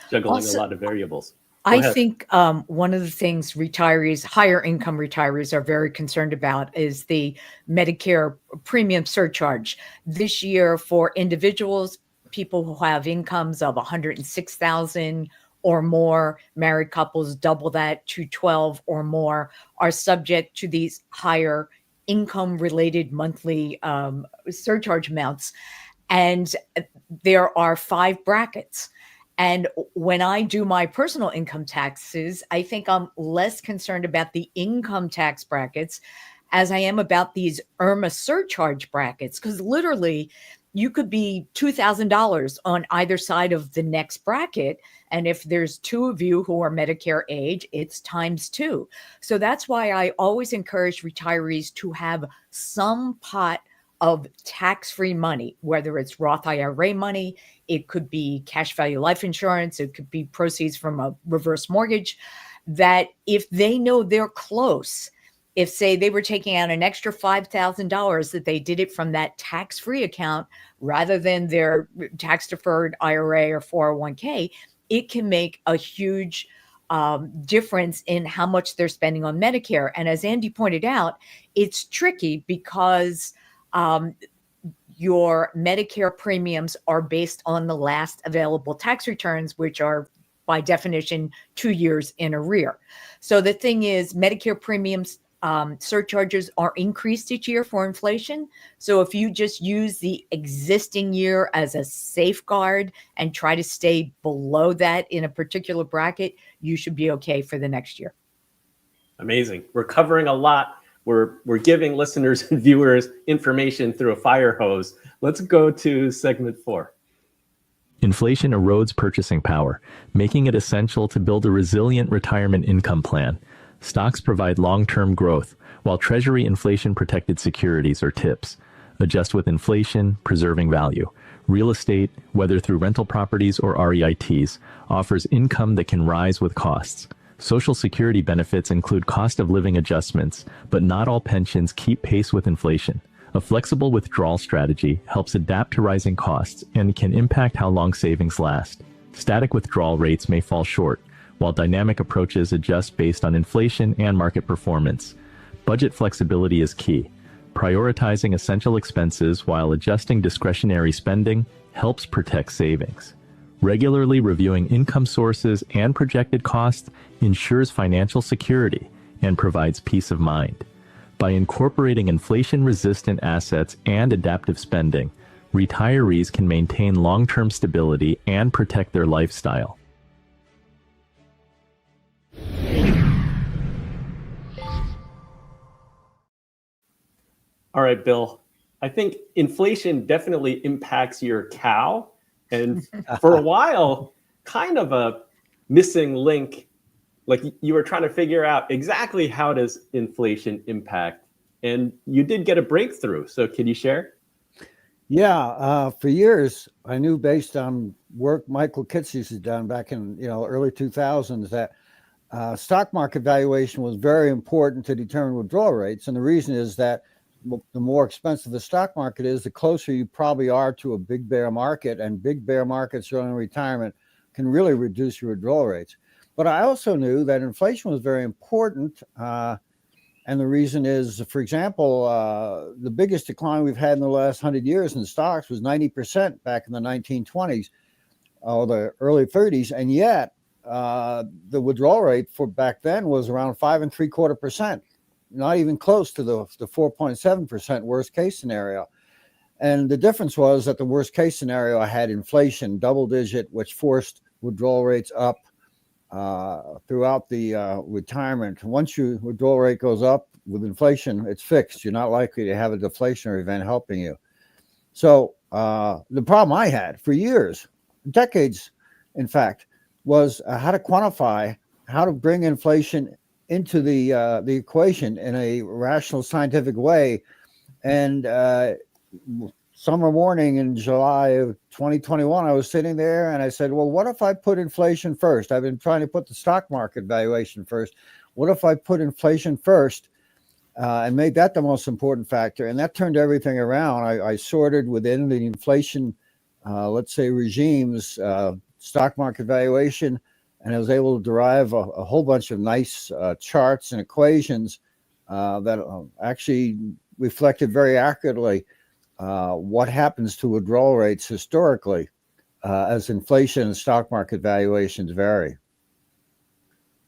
Juggling a lot of variables. I think one of the things higher income retirees are very concerned about is the Medicare premium surcharge. This year for individuals, people who have incomes of $106,000 or more, married couples double that to 12 or more, are subject to these higher income related monthly surcharge amounts. And there are 5 brackets. And when I do my personal income taxes, I think I'm less concerned about the income tax brackets as I am about these IRMAA surcharge brackets, because literally you could be $2,000 on either side of the next bracket. And if there's 2 of you who are Medicare age, it's times 2. So that's why I always encourage retirees to have some pot of tax-free money, whether it's Roth IRA money, it could be cash value life insurance, it could be proceeds from a reverse mortgage, that if they know they're close, if say they were taking out an extra $5,000, that they did it from that tax-free account rather than their tax-deferred IRA or 401k, it can make a huge difference in how much they're spending on Medicare. And as Andy pointed out, it's tricky because your Medicare premiums are based on the last available tax returns, which are by definition 2 years in arrear. So the thing is, Medicare premiums surcharges are increased each year for inflation. So if you just use the existing year as a safeguard and try to stay below that in a particular bracket, you should be okay for the next year. Amazing. We're covering a lot. We're giving listeners and viewers information through a fire hose. Let's go to segment 4. Inflation erodes purchasing power, making it essential to build a resilient retirement income plan. Stocks provide long-term growth, while Treasury inflation-protected securities are tips. Adjust with inflation, preserving value. Real estate, whether through rental properties or REITs, offers income that can rise with costs. Social Security benefits include cost of living adjustments, but not all pensions keep pace with inflation. A flexible withdrawal strategy helps adapt to rising costs and can impact how long savings last. Static withdrawal rates may fall short, while dynamic approaches adjust based on inflation and market performance. Budget flexibility is key. Prioritizing essential expenses while adjusting discretionary spending helps protect savings. Regularly reviewing income sources and projected costs ensures financial security and provides peace of mind. By incorporating inflation-resistant assets and adaptive spending, retirees can maintain long-term stability and protect their lifestyle. All right, Bill. I think inflation definitely impacts your cow. And for a while, kind of a missing link, like you were trying to figure out exactly how does inflation impact. And you did get a breakthrough. So can you share? Yeah, for years, I knew based on work Michael Kitces has done back in early 2000s that stock market valuation was very important to determine withdrawal rates. And the reason is that the more expensive the stock market is, the closer you probably are to a big bear market, and big bear markets early in retirement can really reduce your withdrawal rates. But I also knew that inflation was very important. And the reason is, for example, the biggest decline we've had in the last 100 years in stocks was 90% back in the 1920s or the early 30s. And yet the withdrawal rate for back then was around 5.75%. Not even close to the 4.7% worst case scenario. And the difference was that the worst case scenario had inflation, double digit, which forced withdrawal rates up throughout the retirement. Once your withdrawal rate goes up with inflation, it's fixed. You're not likely to have a deflationary event helping you. So the problem I had for years, decades, in fact, was how to quantify, how to bring inflation into the equation in a rational, scientific way. And summer morning in July of 2021, I was sitting there and I said, well, what if I put inflation first? I've been trying to put the stock market valuation first. What if I put inflation first and made that the most important factor? And that turned everything around. I sorted within the inflation, let's say, regimes, stock market valuation, and I was able to derive a whole bunch of nice charts and equations that actually reflected very accurately what happens to withdrawal rates historically as inflation and stock market valuations vary.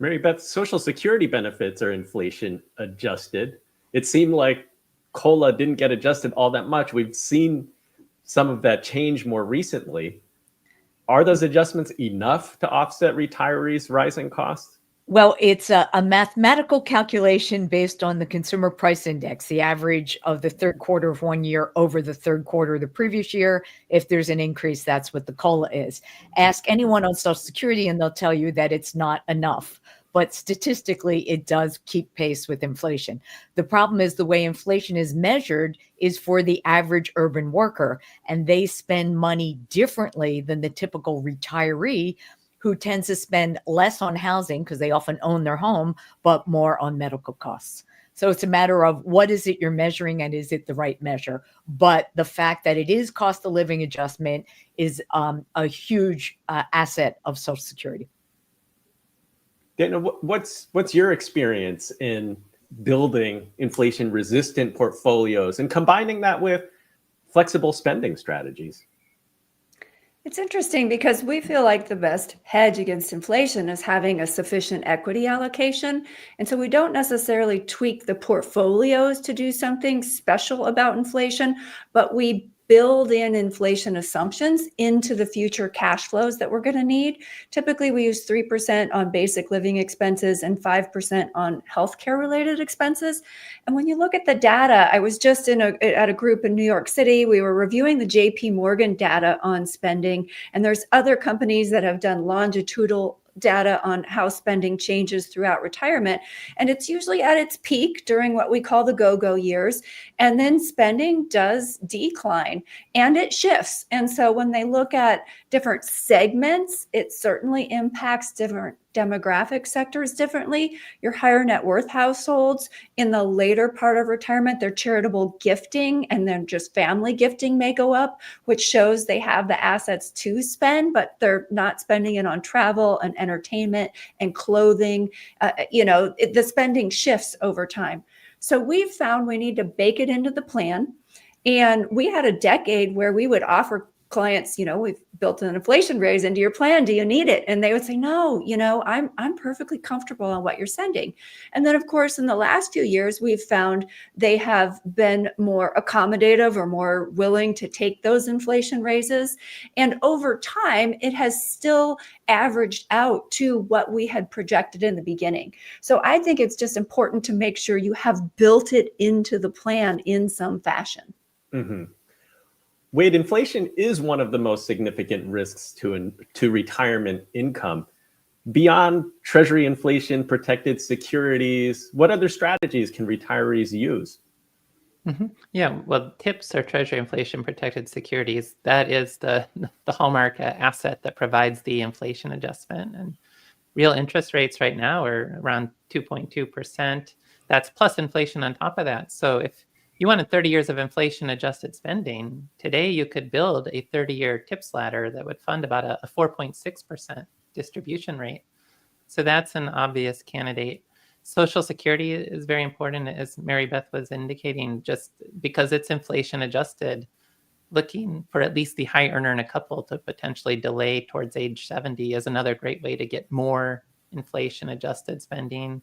Mary Beth, Social Security benefits are inflation adjusted. It seemed like COLA didn't get adjusted all that much. We've seen some of that change more recently. Are those adjustments enough to offset retirees' rising costs? Well, it's a mathematical calculation based on the Consumer Price Index, the average of the third quarter of one year over the third quarter of the previous year. If there's an increase, that's what the COLA is. Ask anyone on Social Security and they'll tell you that it's not enough. But statistically, it does keep pace with inflation. The problem is the way inflation is measured is for the average urban worker, and they spend money differently than the typical retiree, who tends to spend less on housing because they often own their home, but more on medical costs. So it's a matter of what is it you're measuring and is it the right measure? But the fact that it is cost of living adjustment is a huge asset of Social Security. Dana, what's your experience in building inflation-resistant portfolios and combining that with flexible spending strategies? It's interesting because we feel like the best hedge against inflation is having a sufficient equity allocation. And so we don't necessarily tweak the portfolios to do something special about inflation, but we build in inflation assumptions into the future cash flows that we're going to need. Typically, we use 3% on basic living expenses and 5% on healthcare related expenses. And when you look at the data, I was just at a group in New York City. We were reviewing the JP Morgan data on spending, and there's other companies that have done longitudinal data on how spending changes throughout retirement. And it's usually at its peak during what we call the go-go years. And then spending does decline and it shifts. And so when they look at different segments, it certainly impacts different demographic sectors differently. Your higher net worth households in the later part of retirement, their charitable gifting and then just family gifting may go up, which shows they have the assets to spend, but they're not spending it on travel and entertainment and clothing. The spending shifts over time. So we've found we need to bake it into the plan. And we had a decade where we would offer clients, we've built an inflation raise into your plan. Do you need it? And they would say, no, I'm perfectly comfortable on what you're sending. And then, of course, in the last few years, we've found they have been more accommodative or more willing to take those inflation raises. And over time, it has still averaged out to what we had projected in the beginning. So I think it's just important to make sure you have built it into the plan in some fashion. Mm-hmm. Wade, inflation is one of the most significant risks to retirement income. Beyond Treasury inflation protected securities, what other strategies can retirees use? Mm-hmm. Yeah, well, TIPS or Treasury inflation protected securities, that is the hallmark asset that provides the inflation adjustment. And real interest rates right now are around 2.2%. That's plus inflation on top of that. So if you wanted 30 years of inflation adjusted spending, today you could build a 30-year TIPS ladder that would fund about a 4.6% distribution rate. So that's an obvious candidate. Social Security is very important, as Mary Beth was indicating, just because it's inflation adjusted, looking for at least the high earner in a couple to potentially delay towards age 70 is another great way to get more inflation adjusted spending.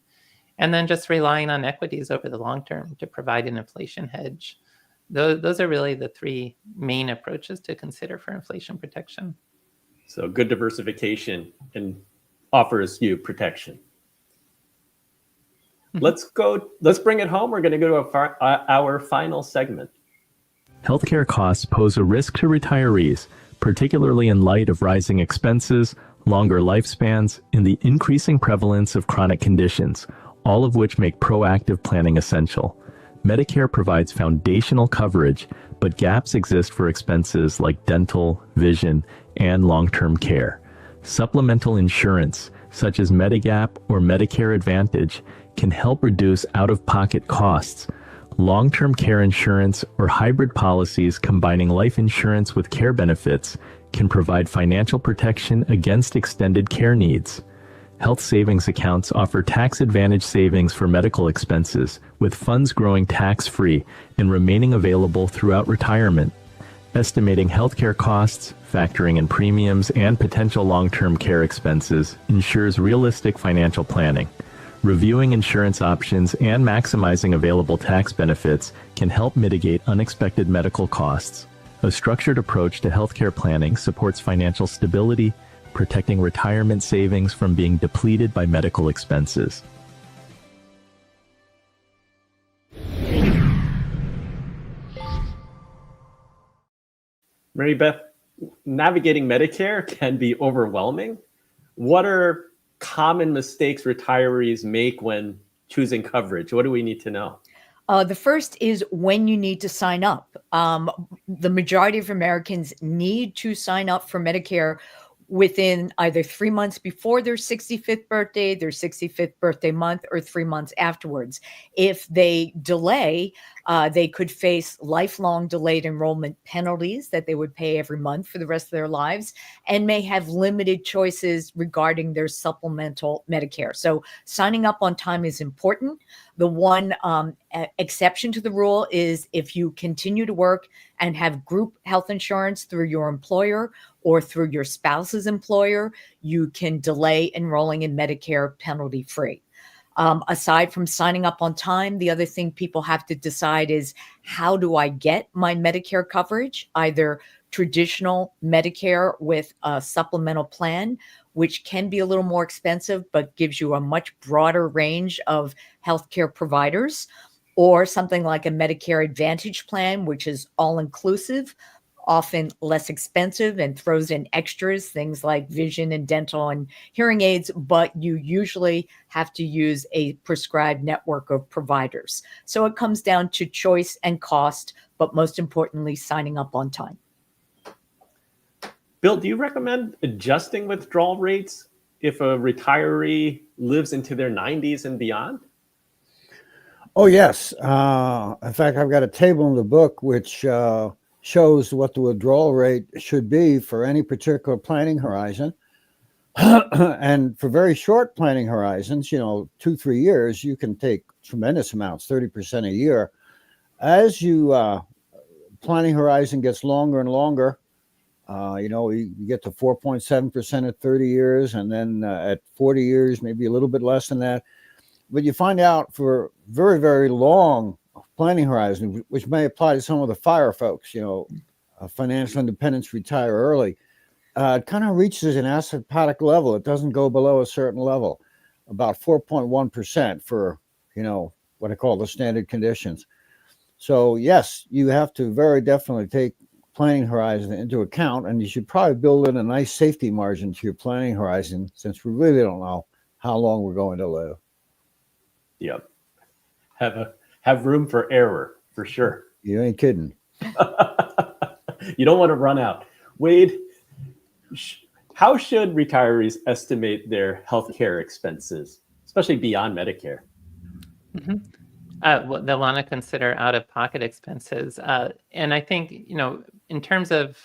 And then just relying on equities over the long term to provide an inflation hedge. Those are really the three main approaches to consider for inflation protection. So good diversification and offers you protection. Mm-hmm. Let's bring it home. We're going to go to our final segment. Healthcare costs pose a risk to retirees, particularly in light of rising expenses, longer lifespans, and the increasing prevalence of chronic conditions, all of which make proactive planning essential. Medicare provides foundational coverage, but gaps exist for expenses like dental, vision, and long-term care. Supplemental insurance, such as Medigap or Medicare Advantage, can help reduce out-of-pocket costs. Long-term care insurance or hybrid policies combining life insurance with care benefits can provide financial protection against extended care needs. Health savings accounts offer tax advantage savings for medical expenses, with funds growing tax-free and remaining available throughout retirement. Estimating healthcare costs, factoring in premiums, and potential long-term care expenses ensures realistic financial planning. Reviewing insurance options and maximizing available tax benefits can help mitigate unexpected medical costs. A structured approach to healthcare planning supports financial stability, protecting retirement savings from being depleted by medical expenses. Mary Beth, navigating Medicare can be overwhelming. What are common mistakes retirees make when choosing coverage? What do we need to know? The first is when you need to sign up. The majority of Americans need to sign up for Medicare within either 3 months before their 65th birthday, their 65th birthday month, or 3 months afterwards. If they delay, they could face lifelong delayed enrollment penalties that they would pay every month for the rest of their lives, and may have limited choices regarding their supplemental Medicare. So signing up on time is important. The one exception to the rule is if you continue to work and have group health insurance through your employer or through your spouse's employer, you can delay enrolling in Medicare penalty-free. Aside from signing up on time, the other thing people have to decide is, how do I get my Medicare coverage? Either traditional Medicare with a supplemental plan, which can be a little more expensive, but gives you a much broader range of healthcare providers, or something like a Medicare Advantage plan, which is all-inclusive, often less expensive and throws in extras, things like vision and dental and hearing aids, but you usually have to use a prescribed network of providers. So it comes down to choice and cost, but most importantly, signing up on time. Bill, do you recommend adjusting withdrawal rates if a retiree lives into their 90s and beyond? Oh, yes. In fact, I've got a table in the book which shows what the withdrawal rate should be for any particular planning horizon. And for very short planning horizons, 2-3 years, you can take tremendous amounts, 30% a year. As you planning horizon gets longer and longer, you get to 4.7% at 30 years, and then at 40 years, maybe a little bit less than that. But you find out for very, very long planning horizon, which may apply to some of the fire folks, financial independence, retire early, it kind of reaches an asymptotic level. It doesn't go below a certain level, about 4.1% for, what I call the standard conditions. So yes, you have to very definitely take planning horizon into account, and you should probably build in a nice safety margin to your planning horizon, since we really don't know how long we're going to live. Yep. Have room for error, for sure. You ain't kidding. You don't want to run out. Wade, how should retirees estimate their healthcare expenses, especially beyond Medicare? Mm-hmm. Well, they'll want to consider out-of-pocket expenses. And I think, in terms of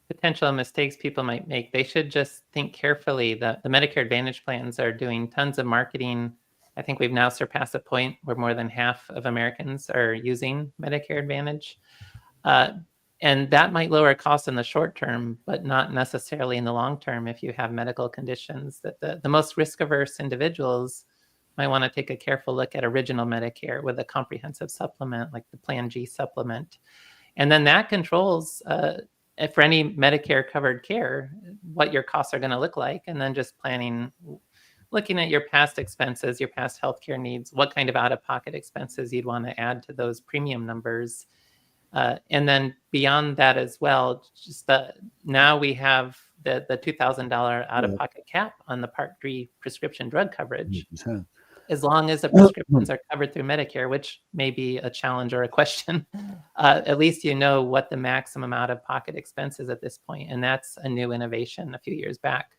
potential mistakes people might make, they should just think carefully. The Medicare Advantage plans are doing tons of marketing. I think we've now surpassed a point where more than half of Americans are using Medicare Advantage. And that might lower costs in the short term, but not necessarily in the long term if you have medical conditions. That the most risk-averse individuals might want to take a careful look at original Medicare with a comprehensive supplement like the Plan G supplement. And then that controls, for any Medicare covered care, what your costs are going to look like. And then just looking at your past expenses, your past healthcare needs, what kind of out-of-pocket expenses you'd want to add to those premium numbers. And then beyond that as well, just now we have the $2,000 out-of-pocket cap on the Part 3 prescription drug coverage. 100%. As long as the prescriptions are covered through Medicare, which may be a challenge or a question, at least you know what the maximum out-of-pocket expense is at this point. And that's a new innovation a few years back.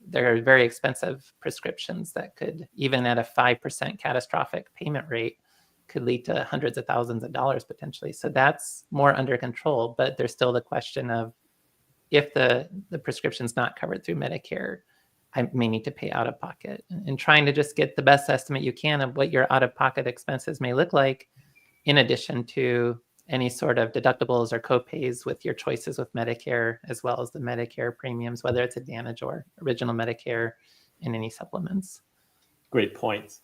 There are very expensive prescriptions that could, even at a 5% catastrophic payment rate, could lead to hundreds of thousands of dollars potentially. So that's more under control, but there's still the question of if the prescription's not covered through Medicare, I may need to pay out of pocket, and trying to just get the best estimate you can of what your out of pocket expenses may look like, in addition to any sort of deductibles or copays with your choices with Medicare, as well as the Medicare premiums, whether it's Advantage or original Medicare, and any supplements. Great points.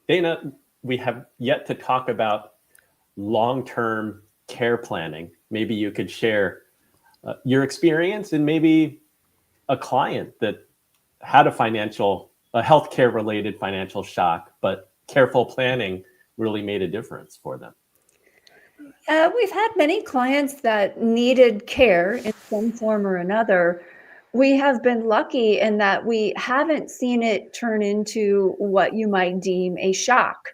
Dana, we have yet to talk about long-term care planning. Maybe you could share your experience and maybe a client that had a healthcare related financial shock, but careful planning really made a difference for them. We've had many clients that needed care in some form or another. We have been lucky in that we haven't seen it turn into what you might deem a shock.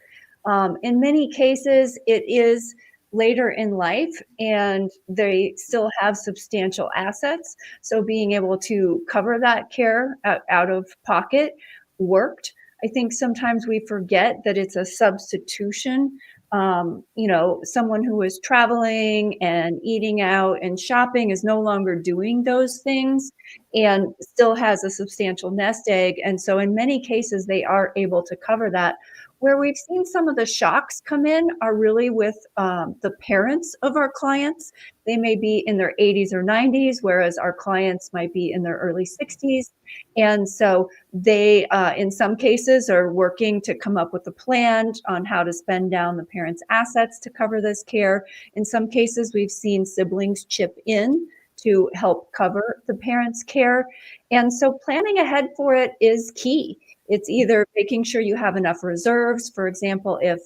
In many cases, it is later in life and they still have substantial assets. So being able to cover that care out of pocket worked. I think sometimes we forget that it's a substitution. Someone who is traveling and eating out and shopping is no longer doing those things and still has a substantial nest egg. And so in many cases, they are able to cover that. Where we've seen some of the shocks come in are really with the parents of our clients. They may be in their 80s or 90s, whereas our clients might be in their early 60s. And so they, in some cases, are working to come up with a plan on how to spend down the parents' assets to cover this care. In some cases, we've seen siblings chip in to help cover the parents' care. And so planning ahead for it is key. It's either making sure you have enough reserves. For example, if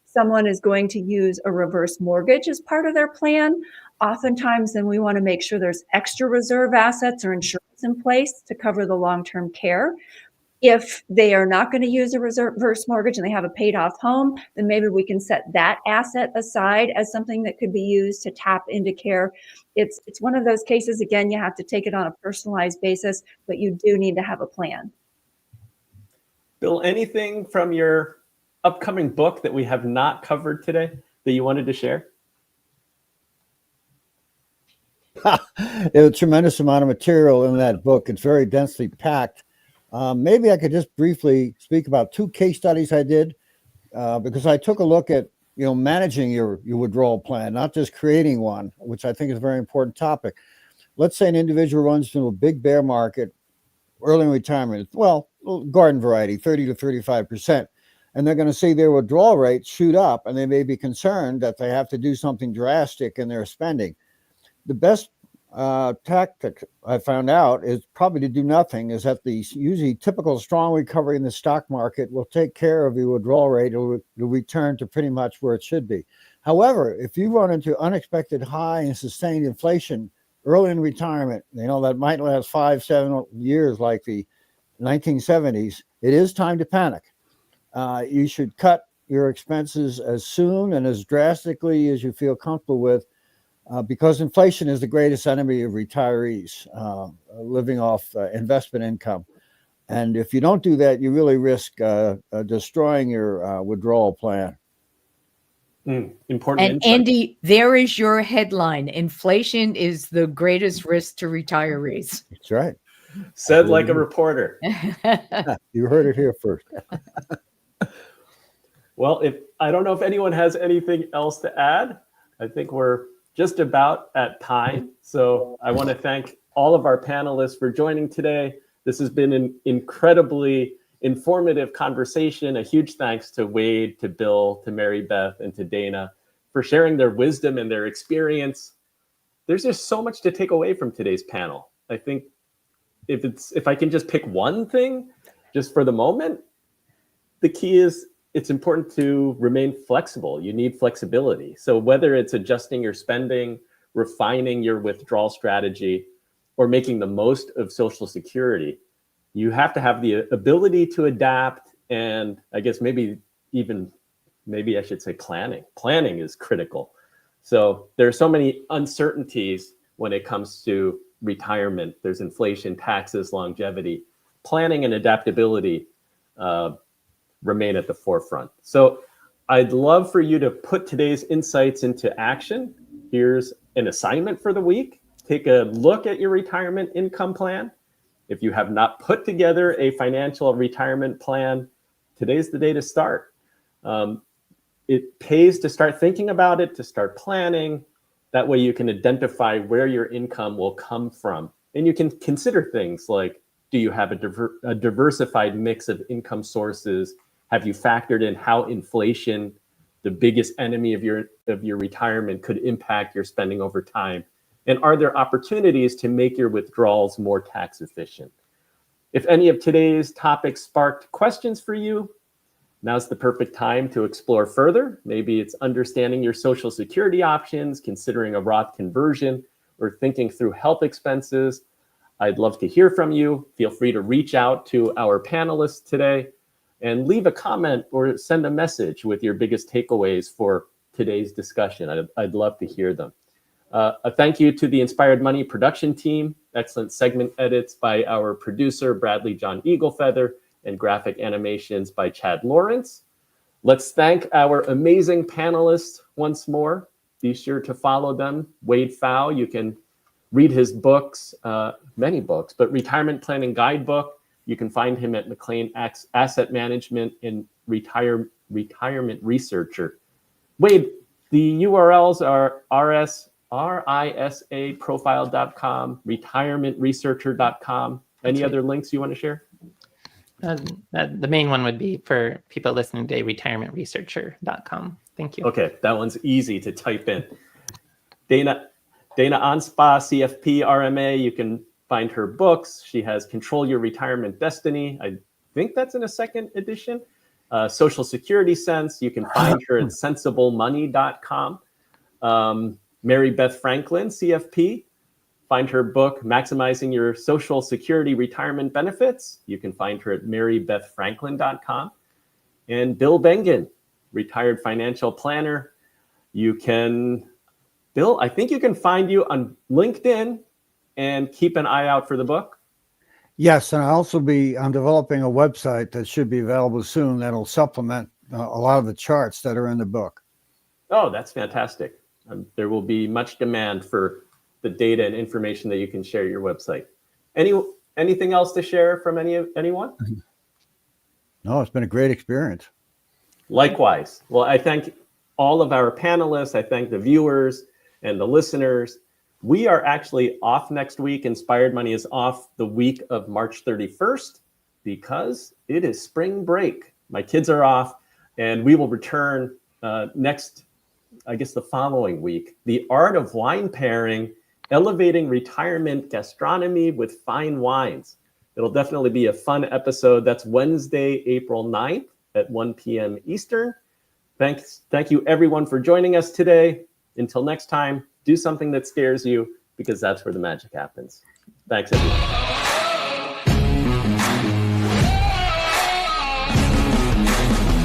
someone is going to use a reverse mortgage as part of their plan, oftentimes then we want to make sure there's extra reserve assets or insurance in place to cover the long-term care. If they are not going to use a reverse mortgage and they have a paid off home, then maybe we can set that asset aside as something that could be used to tap into care. It's one of those cases, again, you have to take it on a personalized basis, but you do need to have a plan. Bill, anything from your upcoming book that we have not covered today that you wanted to share? There's a tremendous amount of material in that book. It's very densely packed. Maybe I could just briefly speak about 2 case studies I did, because I took a look at managing your withdrawal plan, not just creating one, which I think is a very important topic. Let's say an individual runs into a big bear market early in retirement, well, garden variety, 30 to 35%, and they're going to see their withdrawal rate shoot up, and they may be concerned that they have to do something drastic in their spending. The best tactic I found out is probably to do nothing, is that the usually typical strong recovery in the stock market will take care of your withdrawal rate. It'll return to pretty much where it should be. However, if you run into unexpected high and sustained inflation early in retirement, that might last 5-7 years like the 1970s, it is time to panic. You should cut your expenses as soon and as drastically as you feel comfortable with, because inflation is the greatest enemy of retirees living off investment income. And if you don't do that, you really risk destroying your withdrawal plan. Important And insight. Andy, there is your headline. Inflation is the greatest risk to retirees. That's right. Said like a reporter. You heard it here first. Well, I don't know if anyone has anything else to add. I think we're just about at time. So I want to thank all of our panelists for joining today. This has been an incredibly informative conversation. A huge thanks to Wade, to Bill, to Mary Beth, and to Dana for sharing their wisdom and their experience. There's just so much to take away from today's panel. I think if I can just pick one thing, just for the moment, the key is it's important to remain flexible. You need flexibility. So whether it's adjusting your spending, refining your withdrawal strategy, or making the most of Social Security, you have to have the ability to adapt, and I guess maybe I should say planning. Planning is critical. So there are so many uncertainties when it comes to retirement. There's inflation, taxes, longevity. Planning and adaptability remain at the forefront. So I'd love for you to put today's insights into action. Here's an assignment for the week. Take a look at your retirement income plan. If you have not put together a financial retirement plan, today's the day to start. It pays to start thinking about it, to start planning. That way you can identify where your income will come from. And you can consider things like, do you have a diversified mix of income sources? Have you factored in how inflation, the biggest enemy of your retirement, could impact your spending over time? And are there opportunities to make your withdrawals more tax efficient? If any of today's topics sparked questions for you, now's the perfect time to explore further. Maybe it's understanding your Social Security options, considering a Roth conversion, or thinking through health expenses. I'd love to hear from you. Feel free to reach out to our panelists today and leave a comment or send a message with your biggest takeaways for today's discussion. I'd love to hear them. A thank you to the Inspired Money production team. Excellent segment edits by our producer, Bradley John Eaglefeather, and graphic animations by Chad Lawrence. Let's thank our amazing panelists once more. Be sure to follow them. Wade Pfau, you can read his books, many books, but Retirement Planning Guidebook. You can find him at McLean Asset Management and Retirement Researcher. Wade, the URLs are risaprofile.com, retirementresearcher.com. Any other links you want to share? The main one would be for people listening today, retirementresearcher.com. Thank you. Okay, that one's easy to type in. Dana Anspach, CFP, RMA, you can find her books. She has Control Your Retirement Destiny. I think that's in a second edition. Social Security Sense, you can find her at sensiblemoney.com. Mary Beth Franklin, CFP, find her book, Maximizing Your Social Security Retirement Benefits. You can find her at marybethfranklin.com. And Bill Bengen, retired financial planner. You can, Bill, I think you can find you on LinkedIn and keep an eye out for the book. Yes, and I'm developing a website that should be available soon that'll supplement a lot of the charts that are in the book. Oh, that's fantastic. There will be much demand for the data and information that you can share your website. Anything else to share from anyone? No, it's been a great experience. Likewise. Well, I thank all of our panelists. I thank the viewers and the listeners. We are actually off next week. Inspired Money is off the week of March 31st because it is spring break. My kids are off, and we will return the following week. The Art of Wine Pairing, Elevating Retirement Gastronomy with Fine Wines. It'll definitely be a fun episode. That's Wednesday, April 9th at 1 p.m. Eastern. Thank you everyone for joining us today. Until next time, do something that scares you, because that's where the magic happens. Thanks, everyone.